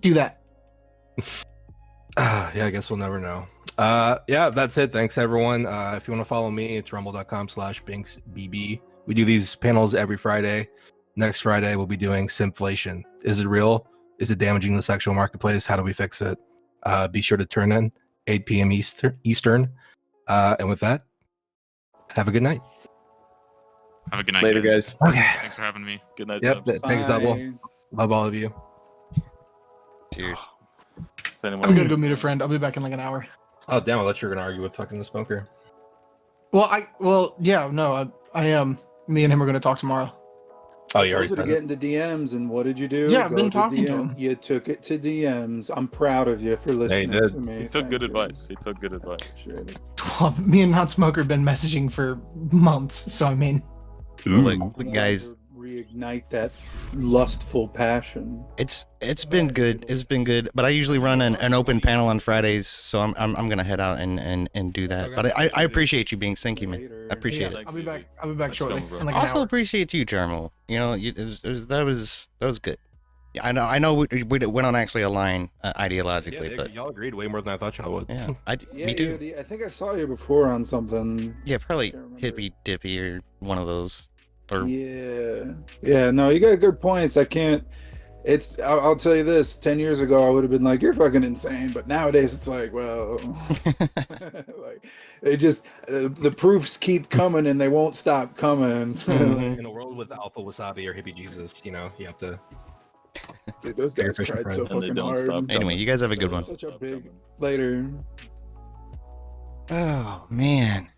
do that. Yeah, I guess we'll never know. Yeah, that's it. Thanks everyone. If you want to follow me, it's rumble.com/BinxBB. We do these panels every Friday. Next Friday, we'll be doing Simflation. Is it real? Is it damaging the sexual marketplace? How do we fix it? Be sure to turn in 8 p.m. Eastern. And with that, have a good night. Have a good night. Later, guys. Okay. Thanks for having me. Good night. Yep. Subs. Thanks, Double. Love all of you. Cheers. Does anyone I'm gonna go meet a friend. I'll be back in an hour. Oh, damn. I thought you were going to argue with fucking the smoker. I am. Me and him are gonna talk tomorrow. Oh, I you told already you to said get it. into DMs, and what did you do? Yeah, I've been to talking to DM. him. You took it to DMs. I'm proud of you for listening did. to me. He took Thank good you. advice. He took good advice. Appreciate it. Well, me and non-smoker have been messaging for months, so I mean, Like, Wanted guys, to reignite that lustful passion. it's been good. It's been good. But I usually run an open panel on Fridays, so I'm gonna head out and do that. But I appreciate you, Binx. Thank you, man. Later. I appreciate yeah, it. I'll be back. I'll be back That's shortly. dumb, bro. In like an Also hour. appreciate you, Jarmo. That was good. Yeah, I know we don't actually align ideologically, but y'all agreed way more than I thought y'all would. yeah, Yeah, me too. I think I saw you before on something. Yeah, probably Can't remember. hippy dippy or one of those. Or Yeah. No, you got good points. I can't. I'll tell you this. 10 years ago, I would have been like, "You're fucking insane," but nowadays, it's like, well, like they just the proofs keep coming and they won't stop coming. In a world with Alpha Wasabi or Hippie Jesus, you have to. Dude, those guys Fishing cried friend. so And they fucking don't hard. stop. anyway, you guys have a good one. Such a big later. Oh man.